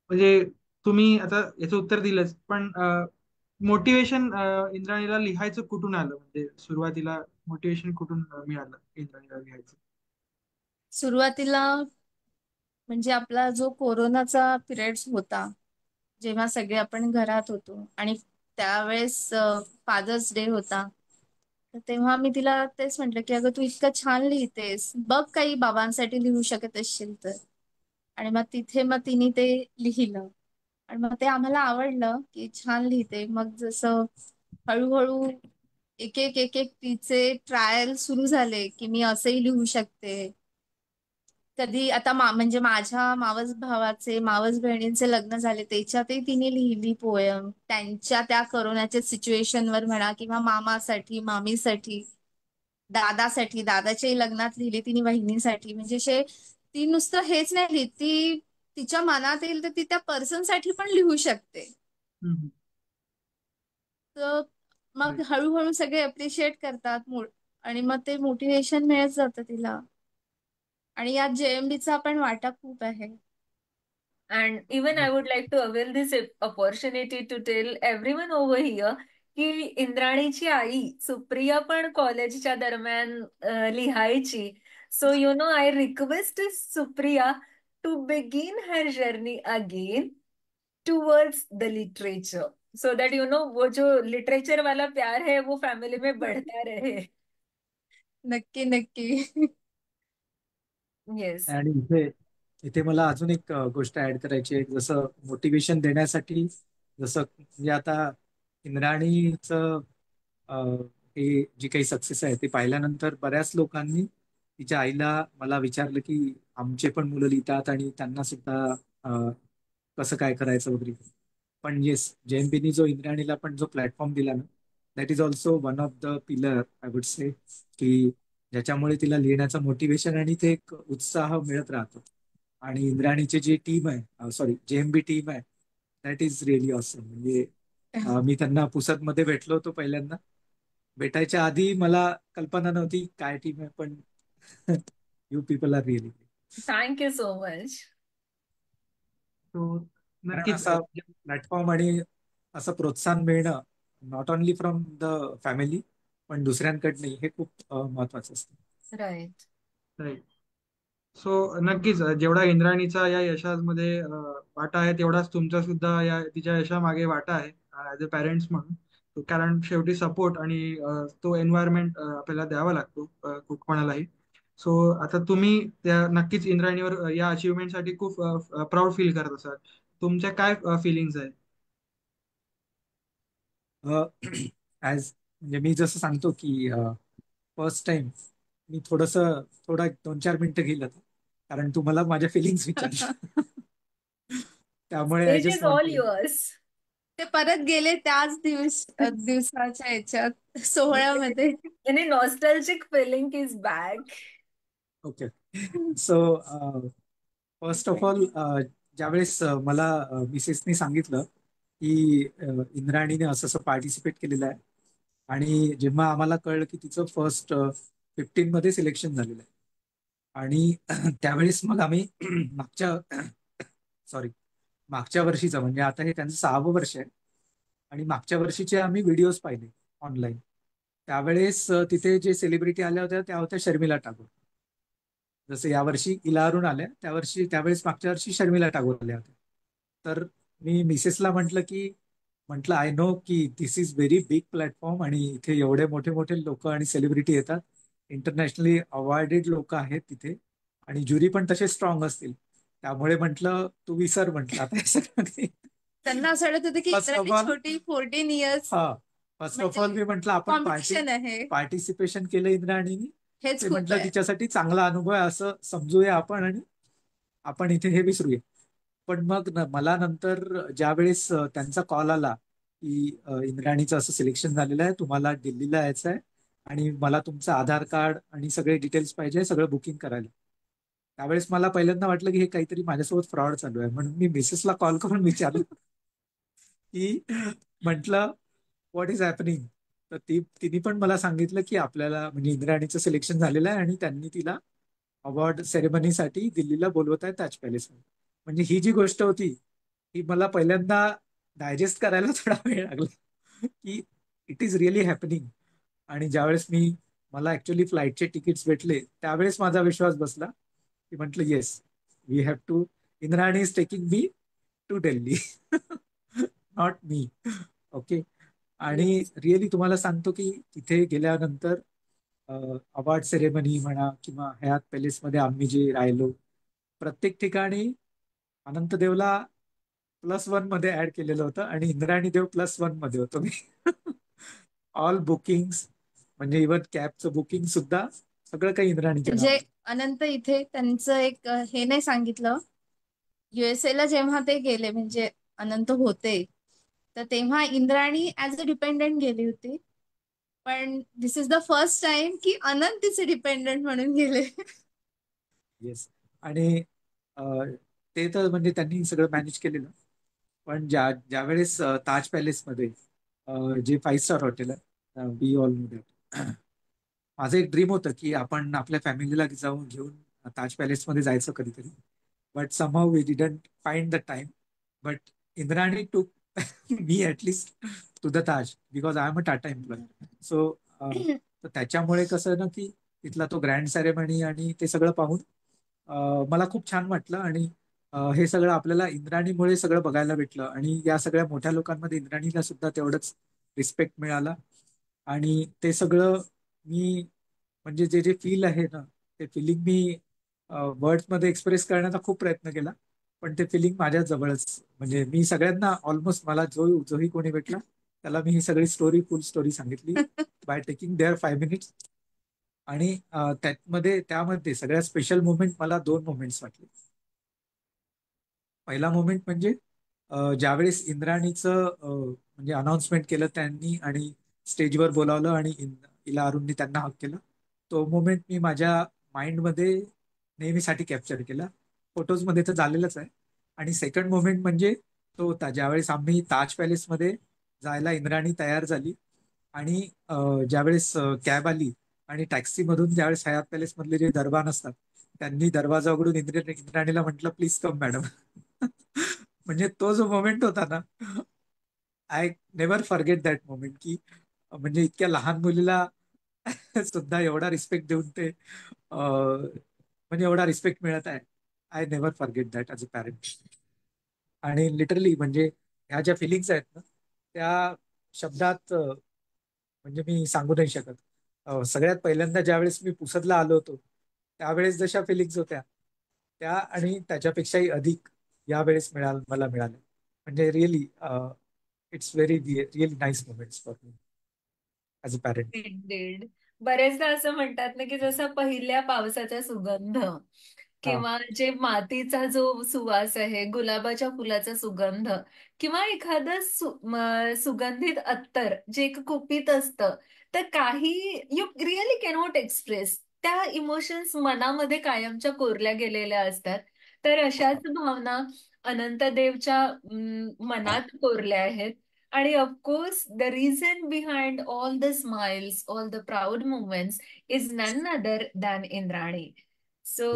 म्हणजे तुम्ही आता याचं उत्तर दिलंच, पण मोटिवेशन इंद्राणीला लिहायचं कुठून आलं? म्हणजे सुरुवातीला मोटिवेशन कुठून मिळालं इंद्राणीला लिहायचं? सुरुवातीला म्हणजे आपला जो कोरोनाचा पिरियड होता, जेव्हा सगळे आपण घरात होतो आणि त्यावेळेस फादर्स डे होता, तर तेव्हा मी तिला तेच म्हटलं की अगं तू इतकं छान लिहितेस, बघ काही बाबांसाठी लिहू शकत असशील तर. आणि मग तिथे मग तिने ते लिहिलं आणि मग ते आम्हाला आवडलं की छान लिहिते. मग जसं हळूहळू एक एक एक एक तिचे ट्रायल सुरू झाले की मी असंही लिहू शकते. कधी आता म्हणजे माझ्या मावस भावाचे मावस बहिणींचे लग्न झाले, त्याच्यातही तिने लिहिली पोयम, त्यांच्या त्या करोनाच्या सिच्युएशनवर म्हणा किंवा मामासाठी, मामीसाठी, दादासाठी, दादाच्याही लग्नात लिहिली तिने, बहिणीसाठी. म्हणजे असे ती नुसतं हेच नाही लिहित, ती तिच्या मनात येईल तर ती त्या पर्सन साठी पण लिहू शकते. हम्म. तर मग Right. हळूहळू सगळे अप्रिशिएट करतात आणि मग ते मोटिवेशन मिळत जातं तिला. आणि यात JMBचा पण वाटा खूप आहे. And even I would like to avail this opportunity to tell everyone over here की इंद्राणीची आई सुप्रिया पण कॉलेजच्या दरम्यान लिहायची. So you know I request Supriya to begin her journey again towards the literature so that you know वो जो literature वाला प्यार है वो फैमिली में बढ़ता रहे. नक्की नक्की. येस. आणि इथे इथे मला अजून एक गोष्ट ऍड करायची आहे. जसं मोटिवेशन देण्यासाठी, जसं म्हणजे आता इंद्राणीचं हे जी काही सक्सेस आहे ते पाहिल्यानंतर बऱ्याच लोकांनी तिच्या आईला मला विचारलं की आमचे पण मुलं लिहितात आणि त्यांना सुद्धा कसं काय करायचं वगैरे. पण येस, JMBनी जो इंद्राणीला पण जो प्लॅटफॉर्म दिला ना, that is also one of the pillar I would say, की ज्याच्यामुळे तिला लिहिण्याचं मोटिवेशन आणि ते एक उत्साह मिळत राहतो. आणि इंद्राणीची जी टीम आहे, सॉरी JMB टीम आहे, दॅट इज रिअली ऑसम. म्हणजे मी त्यांना पुसदमध्ये भेटलो होतो पहिल्यांदा. भेटायच्या आधी मला कल्पना नव्हती काय टीम आहे, पण you people are really. Thank you so much. तो कारण नक्कीच असा प्लॅटफॉर्म आणि असं प्रोत्साहन मिळणं not only from the family पण दुसऱ्यांकडनं हे खूप महत्वाचं असतं. राईट. राईट. सो नक्कीच जेवढा इंद्राणीचा या यशामध्ये वाटा आहे, तेवढाच तुमचा सुद्धा या तिच्या यशामागे वाटा आहे ऍज अ पॅरेंट्स म्हणून. कारण शेवटी सपोर्ट आणि तो एन्व्हायरमेंट आपल्याला द्यावा लागतो कोणालाही. सो आता तुम्ही त्या नक्कीच इंद्राणीवर या अचिव्हमेंटसाठी खूप प्राऊड फील करत असाल. तुमच्या काय फिलिंग्स आहे? ऍज म्हणजे मी जसं सांगतो की फर्स्ट टाइम मी थोडा 2-4 मिनिटं गेलं, कारण तुम्हाला माझ्या फिलिंग्स विचारल्या. त्यामुळे I stage just is want all to. Yours. ते परत गेले त्याच दिवसाच्या याच्यात सोहळ्यामध्ये. any nostalgic feeling is back. Okay. So first of all, ज्यावेळेस मला मिसेसनी सांगितलं की इंद्राणीने असं असं पार्टिसिपेट केलेलं आहे, आणि जेव्हा आम्हाला कळलं की तिचं फर्स्ट 15 मध्ये सिलेक्शन झालेलं आहे, आणि त्यावेळेस मग आम्ही सॉरी मागच्या वर्षीचं, म्हणजे आता हे त्यांचं 6वं वर्ष आहे, आणि मागच्या वर्षीचे आम्ही व्हिडिओज पाहिले ऑनलाईन. त्यावेळेस तिथे जे सेलिब्रिटी आल्या होत्या त्या होत्या शर्मिला टागोर. जसं यावर्षी इला अरुण आल्या, त्यावेळेस मागच्या वर्षी शर्मिला टागोर आल्या होत्या. तर मी मिसेसला म्हटलं आय नो की this is very big platform, आणि इथे एवढे मोठे मोठे लोक आणि सेलिब्रिटी येतात, इंटरनॅशनली अवॉर्डेड लोक आहेत तिथे, आणि ज्युरी पण तसे स्ट्रॉंग असतील. त्यामुळे म्हटलं तू विसर, म्हटलं आता हे सगळं काही. त्यांना असं वाटत होतं की फर्स्ट ऑफ इंद्राणी ऑल छोटी 14 इयर्स हा फर्स्ट ऑफ ऑल म्हणजे मी म्हटलं आपण कॉम्पिटिशन आहे, पार्टिसिपेशन केलं इंद्राणीनी, हेच ते खूप म्हटलं आहे. तिच्यासाठी चांगला अनुभव आहे असं समजूया आपण, आणि आपण इथे हे विसरूया. पण मग मला नंतर ज्यावेळेस त्यांचा कॉल आला की इंद्राणीचं असं सिलेक्शन झालेलं आहे, तुम्हाला दिल्लीला यायचं आहे, आणि मला तुमचं आधार कार्ड आणि सगळे डिटेल्स पाहिजे, सगळं बुकिंग करायला. त्यावेळेस मला पहिल्यांदा वाटलं की हे काहीतरी माझ्यासोबत फ्रॉड चालू आहे, म्हणून मी मिसेसला कॉल करून विचारलं की म्हटलं व्हॉट इज हॅपनिंग. तर तिने पण मला सांगितलं की आपल्याला म्हणजे इंद्राणीचं सिलेक्शन झालेलं आहे, आणि त्यांनी तिला अवॉर्ड सेरेमनीसाठी दिल्लीला बोलवत आहे ताज पॅलेसमध्ये. म्हणजे ही जी गोष्ट होती ही मला पहिल्यांदा डायजेस्ट करायला थोडा वेळ लागला की इट इज रिअली हॅपनिंग. आणि ज्यावेळेस मला ऍक्च्युली फ्लाईटचे तिकीट्स भेटले, त्यावेळेस माझा विश्वास बसला, की म्हटलं yes, we have to, Indrani is taking me to Delhi, not me. Okay. आणि Yes. रिअली तुम्हाला सांगतो की तिथे गेल्यानंतर अवॉर्ड सेरेमनी म्हणा किंवा हयात पॅलेसमध्ये आम्ही जे राहिलो, प्रत्येक ठिकाणी अनंतदेवला +1 मध्ये ऍड केलेलं होतं, आणि इंद्रायणी देव +1 मध्ये होतो मी. ऑल बुकिंग्स, म्हणजे इव्हन कॅबचं बुकिंग सुद्धा सगळं काही इंद्राणीच्या म्हणजे नावावर. अनंत इथे त्यांचं एक हे नाही सांगितलं, USA ला जेव्हा ते गेले म्हणजे अनंत होते, तर तेव्हा इंद्राणी ऍज अ डिपेंडंट गेली होती. पण this is the first time की अनंत तिचे डिपेंडंट म्हणून गेले. येस. आणि ते तर म्हणजे त्यांनी सगळं मॅनेज केलेलं. पण ज्यावेळेस ताज पॅलेसमध्ये जे 5 स्टार हॉटेल आहे, वी ऑल नो दॅट, माझं एक ड्रीम होतं की आपण आपल्या फॅमिलीला जाऊन घेऊन ताज पॅलेसमध्ये जायचं कधीतरी. But somehow we didn't find the time. But Indrani to me at least to the Taj because I am a Tata employ. So त्याच्यामुळे कसं ना की तिथला तो ग्रँड सेरेमनी आणि ते सगळं पाहून मला खूप छान वाटलं. आणि हे सगळं आपल्याला इंद्राणीमुळे सगळं बघायला भेटलं. आणि या सगळ्या मोठ्या लोकांमध्ये इंद्राणीला सुद्धा तेवढंच रिस्पेक्ट मिळाला. आणि ते सगळं मी म्हणजे जे जे फील आहे ना, ते फिलिंग मी वर्ड्समध्ये एक्सप्रेस करण्याचा खूप प्रयत्न केला. पण ते फिलिंग माझ्या जवळच, म्हणजे मी सगळ्यांना ऑलमोस्ट, मला जोही कोणी भेटला त्याला मी ही सगळी स्टोरी, फुल स्टोरी सांगितली बाय टेकिंग देअर 5 मिनिट्स. आणि त्यामध्ये सगळ्यात स्पेशल मोमेंट मला 2 मोमेंट्स वाटले. पहिला मोमेंट म्हणजे ज्यावेळेस इंद्राणीचं म्हणजे अनाउन्समेंट केलं त्यांनी आणि स्टेजवर बोलावलं आणि इला अरुणनी त्यांना हक केलं. तो मोमेंट मी माझ्या माइंडमध्ये नेहमीसाठी कॅप्चर केला. फोटोजमध्ये तर झालेलंच आहे. आणि सेकंड मोमेंट म्हणजे तो होता ज्यावेळेस आम्ही ताज पॅलेसमध्ये जायला इंद्राणी तयार झाली. आणि ज्यावेळेस कॅब आली आणि टॅक्सीमधून ज्यावेळेस हयात पॅलेस मधले जे दरबान असतात त्यांनी दरवाजा उघडून इंद्राणीला म्हटलं, प्लीज कम मॅडम. म्हणजे तो जो मोमेंट होता ना, I never forget that moment. की म्हणजे इतक्या लहान मुलीला सुद्धा एवढा रिस्पेक्ट देऊन ते म्हणजे एवढा रिस्पेक्ट मिळत आहे. I never forget that as a parent. आणि लिटरली म्हणजे ह्या ज्या फिलिंग्स आहेत ना, त्या शब्दात म्हणजे मी सांगू नाही शकत. सगळ्यात पहिल्यांदा ज्यावेळेस मी पुसदला आलो होतो त्यावेळेस जशा फिलिंग्स होत्या त्या आणि त्याच्यापेक्षाही अधिक यावेळेस मला मिळाले. म्हणजे really it's really nice moments for me as a parent. Indeed. बरेचदा असं म्हणतात ना की जसं पहिल्या पावसाचा सुगंध हा. किंवा जे मातीचा जो सुवास आहे, गुलाबाच्या फुलाचा सुगंध किंवा एखादं सुगंधित अत्तर जे एक कुपीत असतं, तर काही यू रिअली कॅनॉट एक्सप्रेस. त्या इमोशन्स मनामध्ये कायमच्या कोरल्या गेलेल्या असतात. तर अशाच भावना अनंतदेवच्या मनात कोरल्या आहेत. आणि of course the reason behind all the smiles, all the proud moments is none other than Indrani. So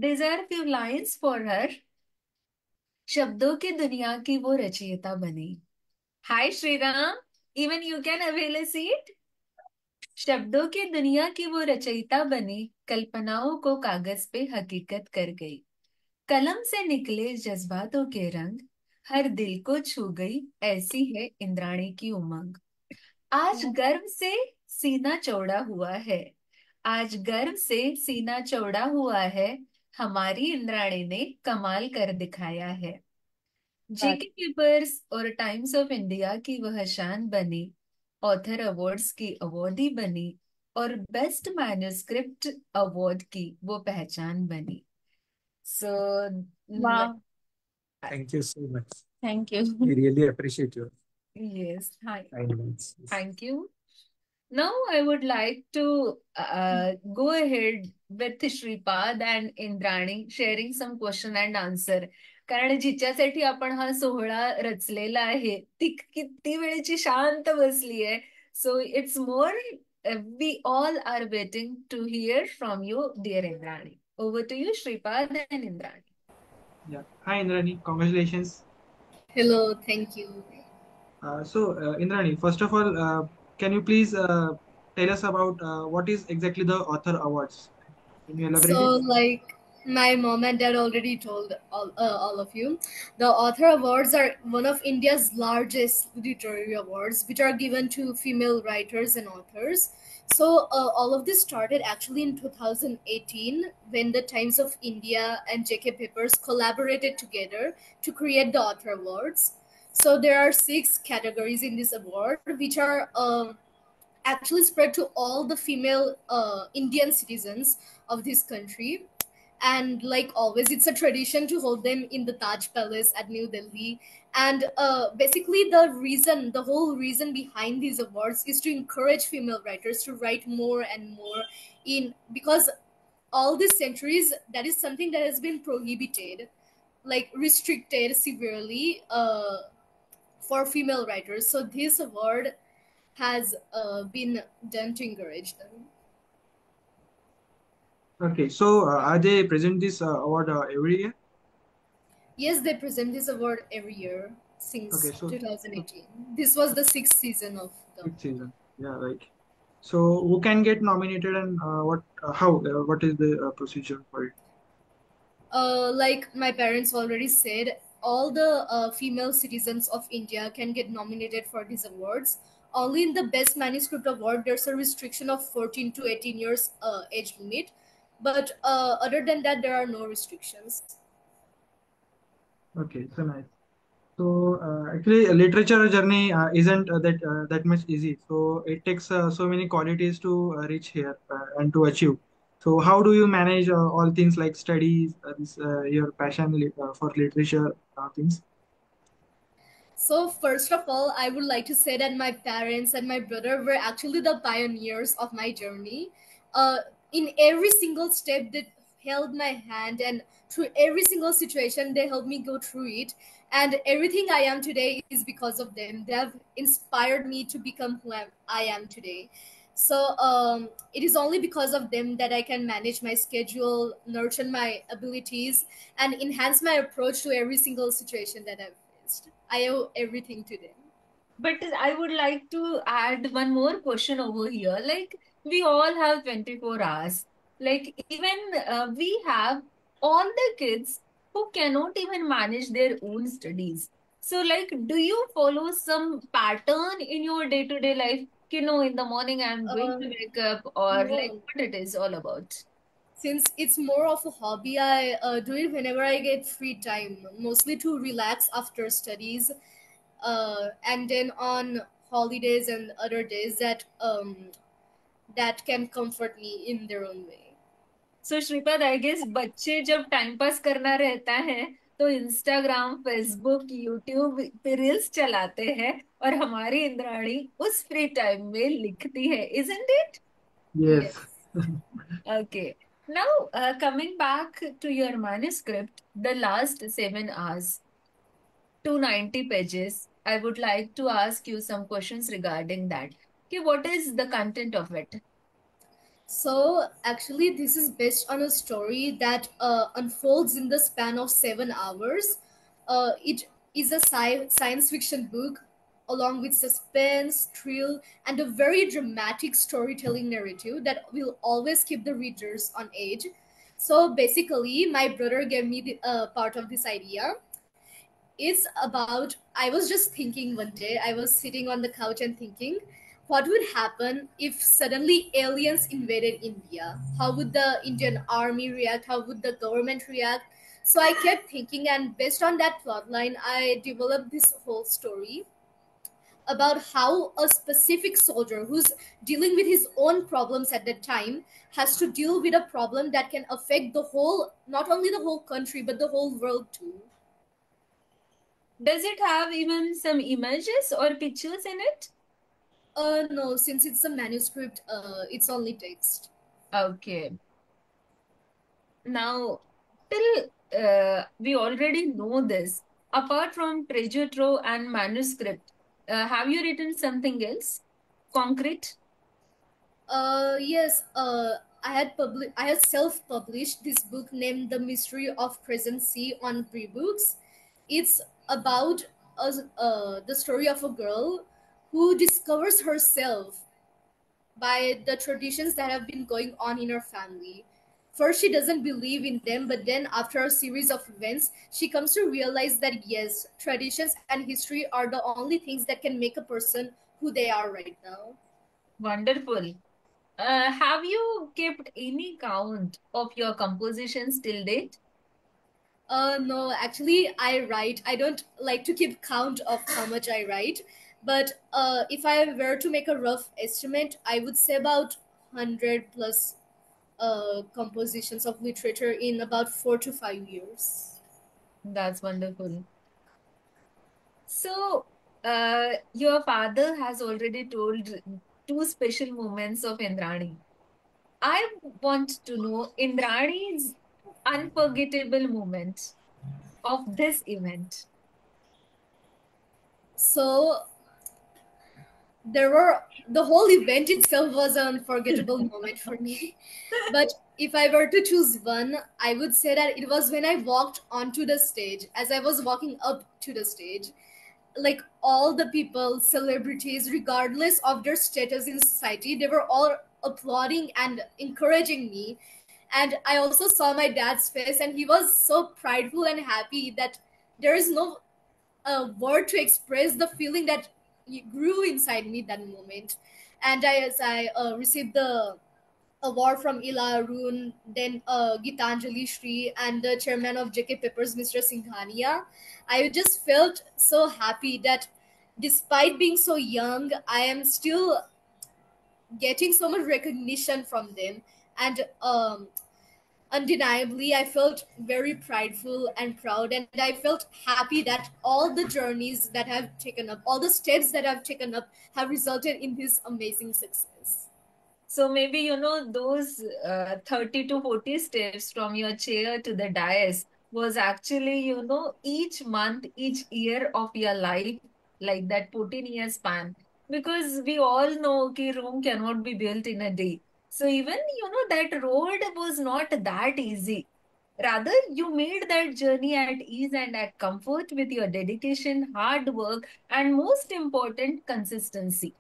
these are few lines for her. शब्दों की दुनिया की वो रचयिता बनी. Hi Shriram, even you can avail a seat. शब्दों की दुनिया की वो रचयिता बनी, कल्पनाओं को कागज पे हकीकत कर गई. कलम से निकले जज्बातों के रंग, हर दिल को छू गई, ऐसी है इंद्राणी की उमंग. आज गर्व से सीना चौड़ा हुआ है. आज गर्व से सीना चौड़ा हुआ है. हमारी इंद्राणी ने कमाल कर दिखाया है. जेके पेपर्स और टाइम्स ऑफ इंडिया की वह शान बनी. ऑथर अवार्ड्स की अवॉर्डी बनी. और बेस्ट मैन्युस्क्रिप्ट अवार्ड की वो पहचान बनी. सो वाह. Thank you so much. Thank you. We really appreciate your yes, hi, kind words. thank you. Now I would like to go ahead with Shripad and Indrani sharing some question and answer. कारण जिच्यासाठी आपण हा सोहळा रचलेला आहे ती किती वेळेची शांत बसली आहे. So it's more, we all are waiting to hear from you dear Indrani. Over to you Shripad and Indrani. Yeah. Hi Indrani, congratulations. Hello, thank you. Indrani, first of all, can you please tell us about what is exactly the Author Awards? Can you elaborate So, it? like my mom and dad already told all of you, the Author Awards are one of India's largest literary awards, which are given to female writers and authors. So, all of this started actually in 2018 when the Times of India and JK Papers collaborated together to create the Author Awards. So, there are 6 categories in this award, which are actually spread to all the female Indian citizens of this country. And like always, it's a tradition to hold them in the Taj Palace at New Delhi. And basically, the whole reason behind these awards is to encourage female writers to write more and more in because all these centuries, that is something that has been prohibited, like restricted severely for female writers. So this award has been done to encourage them. Okay, so are they present this award every year? Yes, they present this award every year Okay, since so 2018. This was the sixth season of the sixth season. Yeah, right. So who can get nominated and what is the procedure for it? like my parents already said, all the female citizens of India can get nominated for these awards. Only in the Best Manuscript Award, there's a restriction of 14 to 18 years age limit. But other than that, there are no restrictions. Okay, so nice. So actually, a literature journey isn't that much easy. So it takes so many qualities to reach here and to achieve. So how do you manage all things like studies, your passion for literature things? So, first of all, I would like to say that my parents and my brother were actually the pioneers of my journey. Uh, in every single step, they held my hand, and through every single situation, they helped me go through it. And everything I am today is because of them. They have inspired me to become who I am today. So, it is only because of them that I can manage my schedule, nurture my abilities, and enhance my approach to every single situation that I've faced. I owe everything to them. But I would like to add one more question over here. Like, we all have 24 hours. Like, even we have all the kids who cannot even manage their own studies. So, like, do you follow some pattern in your day-to-day life? You know, in the morning I'm going Uh, to wake up, or like no, what it is all about. since it's more of a hobby, I do it whenever I get free time, mostly to relax after studies, and then on holidays and other days that can comfort me in their own way. So Shripad I guess बच्चे जब time pass करना रहता है तो Instagram Facebook YouTube पे reels चलाते हैं और हमारी इंद्राणी उस फ्री टाइम में लिखती है isn't it Yes. Yes. Okay now coming back to your manuscript the last 7 hours 290 pages I would like to ask you some questions regarding that okay what is the content of it. So actually, this is based on a story that unfolds in the span of 7 hours. It is a science fiction book, along with suspense, thrill, and a very dramatic storytelling narrative that will always keep the readers on edge. So basically, my brother gave me the part of this idea. It's about, I was just thinking one day, I was sitting on the couch and thinking, what would happen if suddenly aliens invaded India? How would the Indian army react? How would the government react? So I kept thinking, and based on that plotline, I developed this whole story about how a specific soldier who's dealing with his own problems at that time has to deal with a problem that can affect the whole, not only the whole country, but the whole world too. Does it have even some images or pictures in it? No, since it's a manuscript, it's only text. Okay. Now, till we already know this, apart from treasure trove and manuscript, have you written something else? Concrete? Yes, I had self-published this book named The Mystery of Present Sea on Pre-Books. It's about the story of a girl who discovers herself by the traditions that have been going on in her family. First, she doesn't believe in them, but then, after a series of events, she comes to realize that yes, traditions and history are the only things that can make a person who they are right now. Wonderful. Have you kept any count of your compositions till date? No, actually, I write. I don't like to keep count of how much I write, but if I were to make a rough estimate, I would say about 100 plus compositions of literature in about 4 to 5 years. That's wonderful. So, your father has already told two special moments of Indrani. I want to know Indrani's unforgettable moment of this event. So the whole event itself was an unforgettable moment for me. But if I were to choose one, I would say that it was when I walked onto the stage. As I was walking up to the stage, like all the people, celebrities, regardless of their status in society, they were all applauding and encouraging me. And I also saw my dad's face, and he was so prideful and happy that there is no word to express the feeling that grew inside me that moment. And as I received the award from Ila Arun, then Gitanjali Shri, and the chairman of JK Papers, Mr. Singhania, I just felt so happy that despite being so young, I am still getting so much recognition from them. And undeniably, I felt very prideful and proud, and I felt happy that all the journeys that I've taken up, all the steps that I've taken up, have resulted in this amazing success. So maybe, those 30 to 40 steps from your chair to the dais was actually, each month, each year of your life, like that 14-year span. Because we all know that Rome cannot be built in a day. So even, that road was not that easy. Rather, you made that journey at ease and at comfort with your dedication, hard work, and most important, consistency.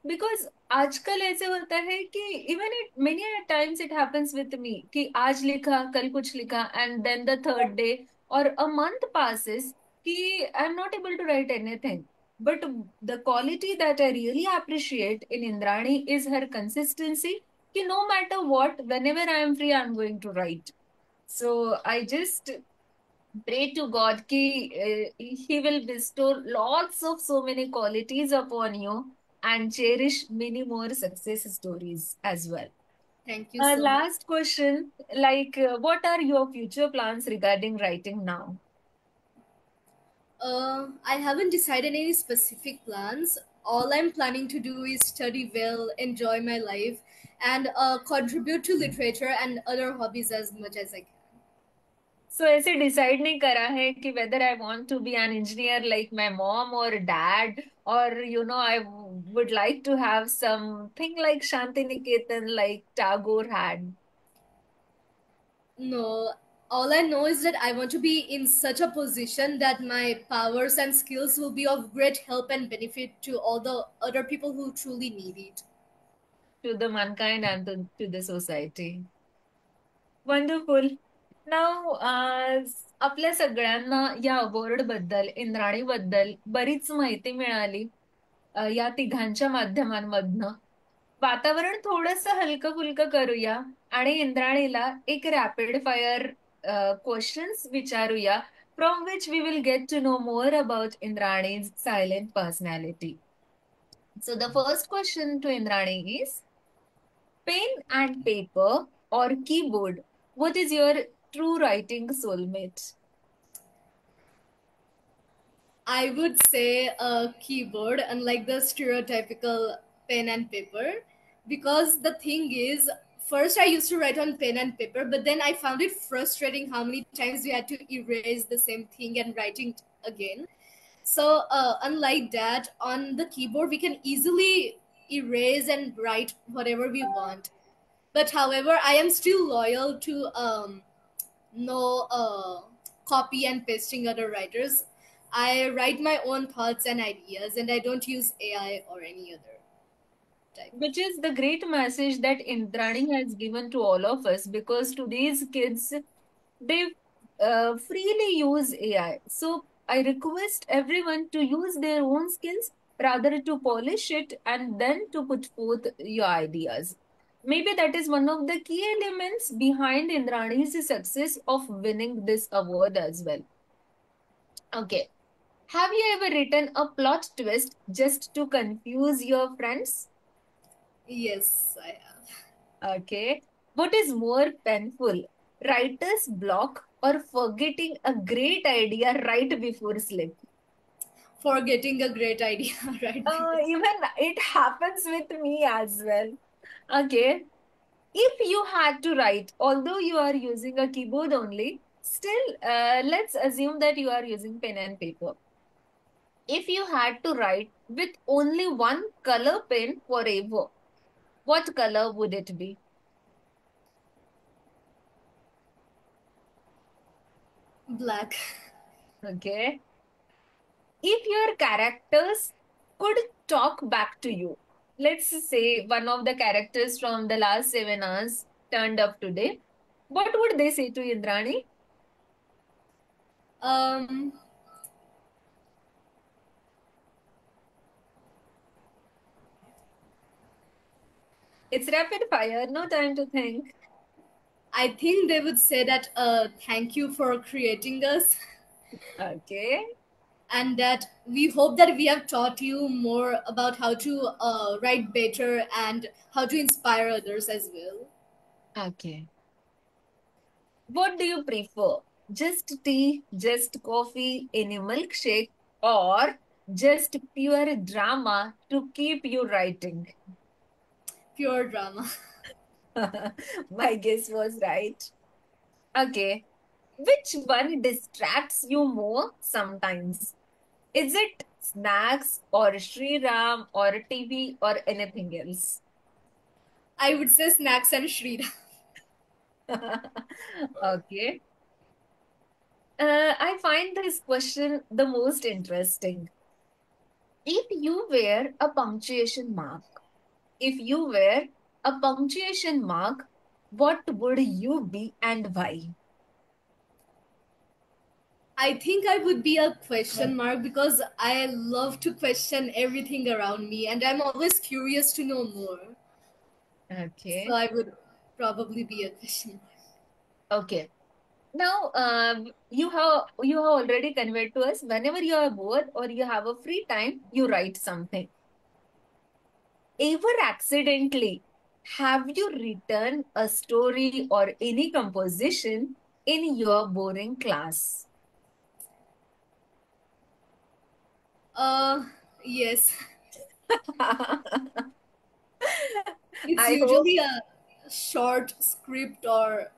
Because आजकल ऐसे होता है कि even it many times it happens with me कि आज लिखा कल कुछ लिखा and then the third day और अ मंथ पासेस कि I am not able to write anything but the quality that I really appreciate in Indrani is her consistency कि no matter what whenever I am free I am going to write so I just pray to God कि He will bestow lots of so many qualities upon you and cherish many more success stories as well. Thank you so much. Last question, like what are your future plans regarding writing now? I haven't decided any specific plans. All I'm planning to do is study well, enjoy my life, and contribute to literature and other hobbies as much as I can. So ऐसे decide नहीं करा है कि whether I want to be an engineer like my mom or dad, or I would like to have something like Shantiniketan like Tagore had. No, all I know is that I want to be in such a position that my powers and skills will be of great help and benefit to all the other people who truly need it. To the mankind and to the society. Wonderful. Now, आपल्या सगळ्यांना या award बद्दल इंद्राणी बद्दल बरीच माहिती मिळाली या तिघांच्या माध्यमांमधनं. वातावरण थोडस हलकं फुलकं करूया आणि इंद्राणीला एक रॅपिड फायर क्वेश्चन्स विचारूया from which we will get to know more about Indrani's silent personality. So the first question to Indrani is pen and paper or keyboard? What is your true writing soulmate? I would say a keyboard, unlike the stereotypical pen and paper, because the thing is, first I used to write on pen and paper, but then I found it frustrating how many times we had to erase the same thing and writing it again. So, unlike that, on the keyboard, we can easily erase and write whatever we want. But however, I am still loyal to no copy and pasting other writers. I write my own thoughts and ideas, and I don't use AI or any other type. Which is the great message that Indrani has given to all of us, because today's kids, they freely use AI. So I request everyone to use their own skills rather to polish it and then to put forth your ideas. Maybe that is one of the key elements behind Indrani's success of winning this award as well. Okay. Have you ever written a plot twist just to confuse your friends? Yes, I have. Okay. What is more painful, writer's block or forgetting a great idea right before sleep? Forgetting a great idea, right? Even it happens with me as well. Okay. If you had to write, although you are using a keyboard only, still, let's assume that you are using pen and paper. If you had to write with only one color pen forever, what color would it be? Black. Okay. If your characters could talk back to you, let's say one of the characters from the last 7 hours turned up today, what would they say to Indrani? Um, It's rapid fire, no time to think. I think they would say that thank you for creating us, Okay. and that we hope that we have taught you more about how to write better and how to inspire others as well. Okay. What do you prefer? Just tea, just coffee, any milkshake, or just pure drama to keep you writing? Pure drama. My guess was right. Okay. Which one distracts you more sometimes? Is it snacks or Sri Ram or TV or anything else? I would say snacks and Shrira. Okay. I find this question the most interesting. If you were a punctuation mark, if you were a punctuation mark, what would you be and why? I think I would be a question mark because I love to question everything around me and I'm always curious to know more. So Okay. I would probably be a question mark. Okay. Now, you have already conveyed to us whenever you are bored or you have a free time, you write something. Ever accidentally, have you written a story or any composition in your boring class? Uh, yes. It's I hope. usually a short script or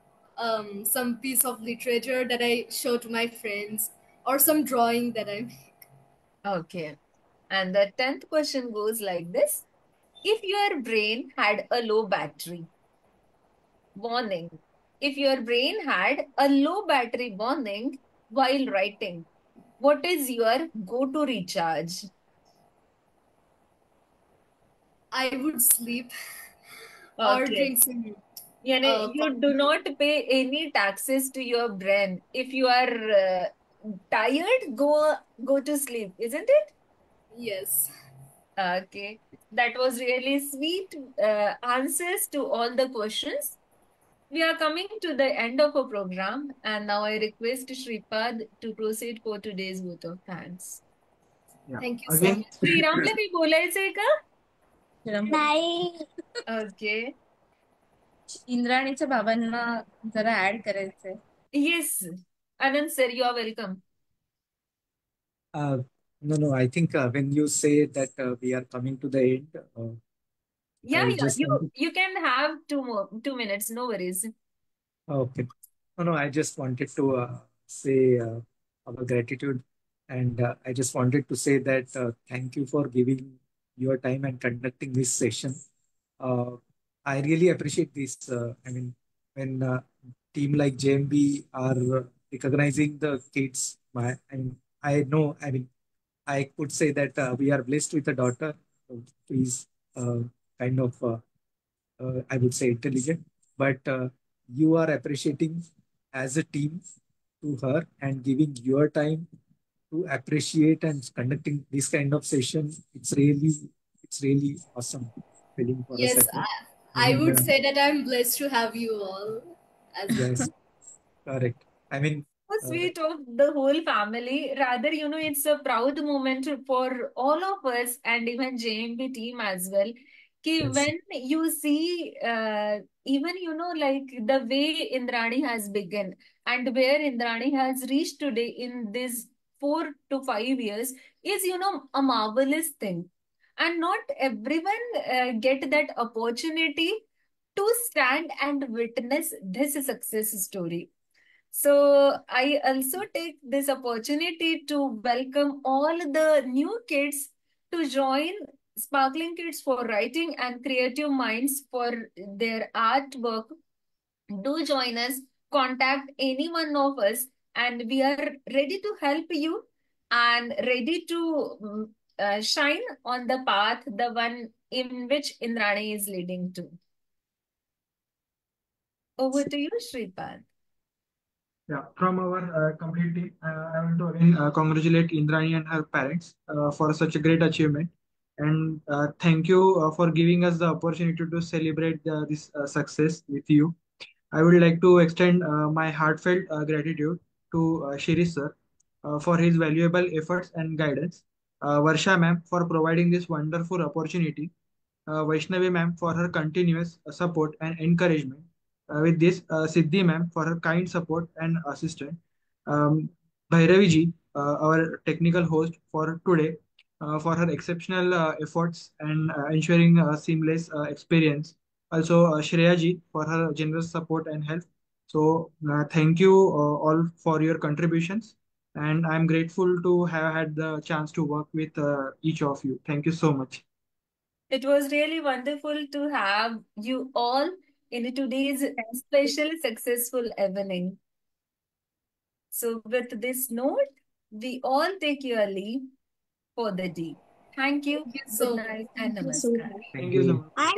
some piece of literature that I show to my friends or some drawing that I make. Okay. And the 10th question goes like this. If your brain had a low battery, warning. If your brain had a low battery warning while writing, what is your go-to recharge? I would sleep or Okay. drink some Yani you do coffee. not pay any taxes to your brain. If you are tired, go to sleep, isn't it? Yes. Okay. That was really sweet answers to all the questions. We are coming to the end of our program, and now I request Shripad to proceed for today's vote of thanks. Yeah. Thank you so Again, much. श्रीरामला काही बोलायचंय का? नाही. Okay. इंद्राणीच्या बाबांना जरा add करायचंय. Yes. Anand sir, you are welcome. No, I think when you say that we are coming to the end, Yeah, I yeah. just want to, You can have 2 minutes. No worries. okay. No, I just wanted to say our gratitude, and I just wanted to say that thank you for giving your time and conducting this session. Uh, I really appreciate this. I mean, when team like JMB are recognizing the kids, I mean, I know. I mean, I could say that we are blessed with a daughter who is kind of, I would say, intelligent, but you are appreciating as a team to her and giving your time to appreciate and conducting this kind of session. It's really awesome feeling for us Yes, at home. I And would say that I'm blessed to have you all as well. yes, correct. I mean, So uh, sweet of the whole family. Rather, it's a proud moment for all of us and even JMB team as well. Ki yes, when you see, even, like the way Indrani has begun and where Indrani has reached today in this 4 to 5 years is, a marvelous thing. And not everyone get that opportunity to stand and witness this success story. So I also take this opportunity to welcome all the new kids to join Sparkling Kids for Writing and Creative Minds for their artwork. Do join us, contact any one of us, and we are ready to help you and ready to shine on the path, the one in which Indrani is leading to. Over to you, Shripad. Yeah, from our complete team, I want to again congratulate Indrani and her parents for such a great achievement. And thank you for giving us the opportunity to celebrate this success with you. I would like to extend my heartfelt gratitude to Shirish sir for his valuable efforts and guidance, Varsha ma'am for providing this wonderful opportunity, Vaishnavi ma'am for her continuous support and encouragement. With this, Siddhi ma'am for her kind support and assistance. Um, Bhairavi ji, our technical host for today, for her exceptional efforts and ensuring a seamless experience. Also, Shreya ji for her generous support and help. So, thank you all for your contributions. And I'm grateful to have had the chance to work with each of you. Thank you so much. It was really wonderful to have you all in today's special successful evening. So with this note, we all take your leave for the day. Thank you. Thank you Good so night much. and Thank you so namaskar. much. Thank you so much.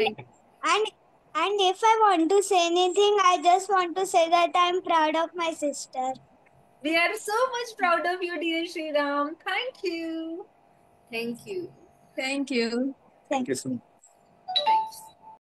And and if I want to say anything, I just want to say that I'm proud of my sister. We are so much proud of you, dear Sriram. Thank you. Thank you. Thank you. Thank you so much.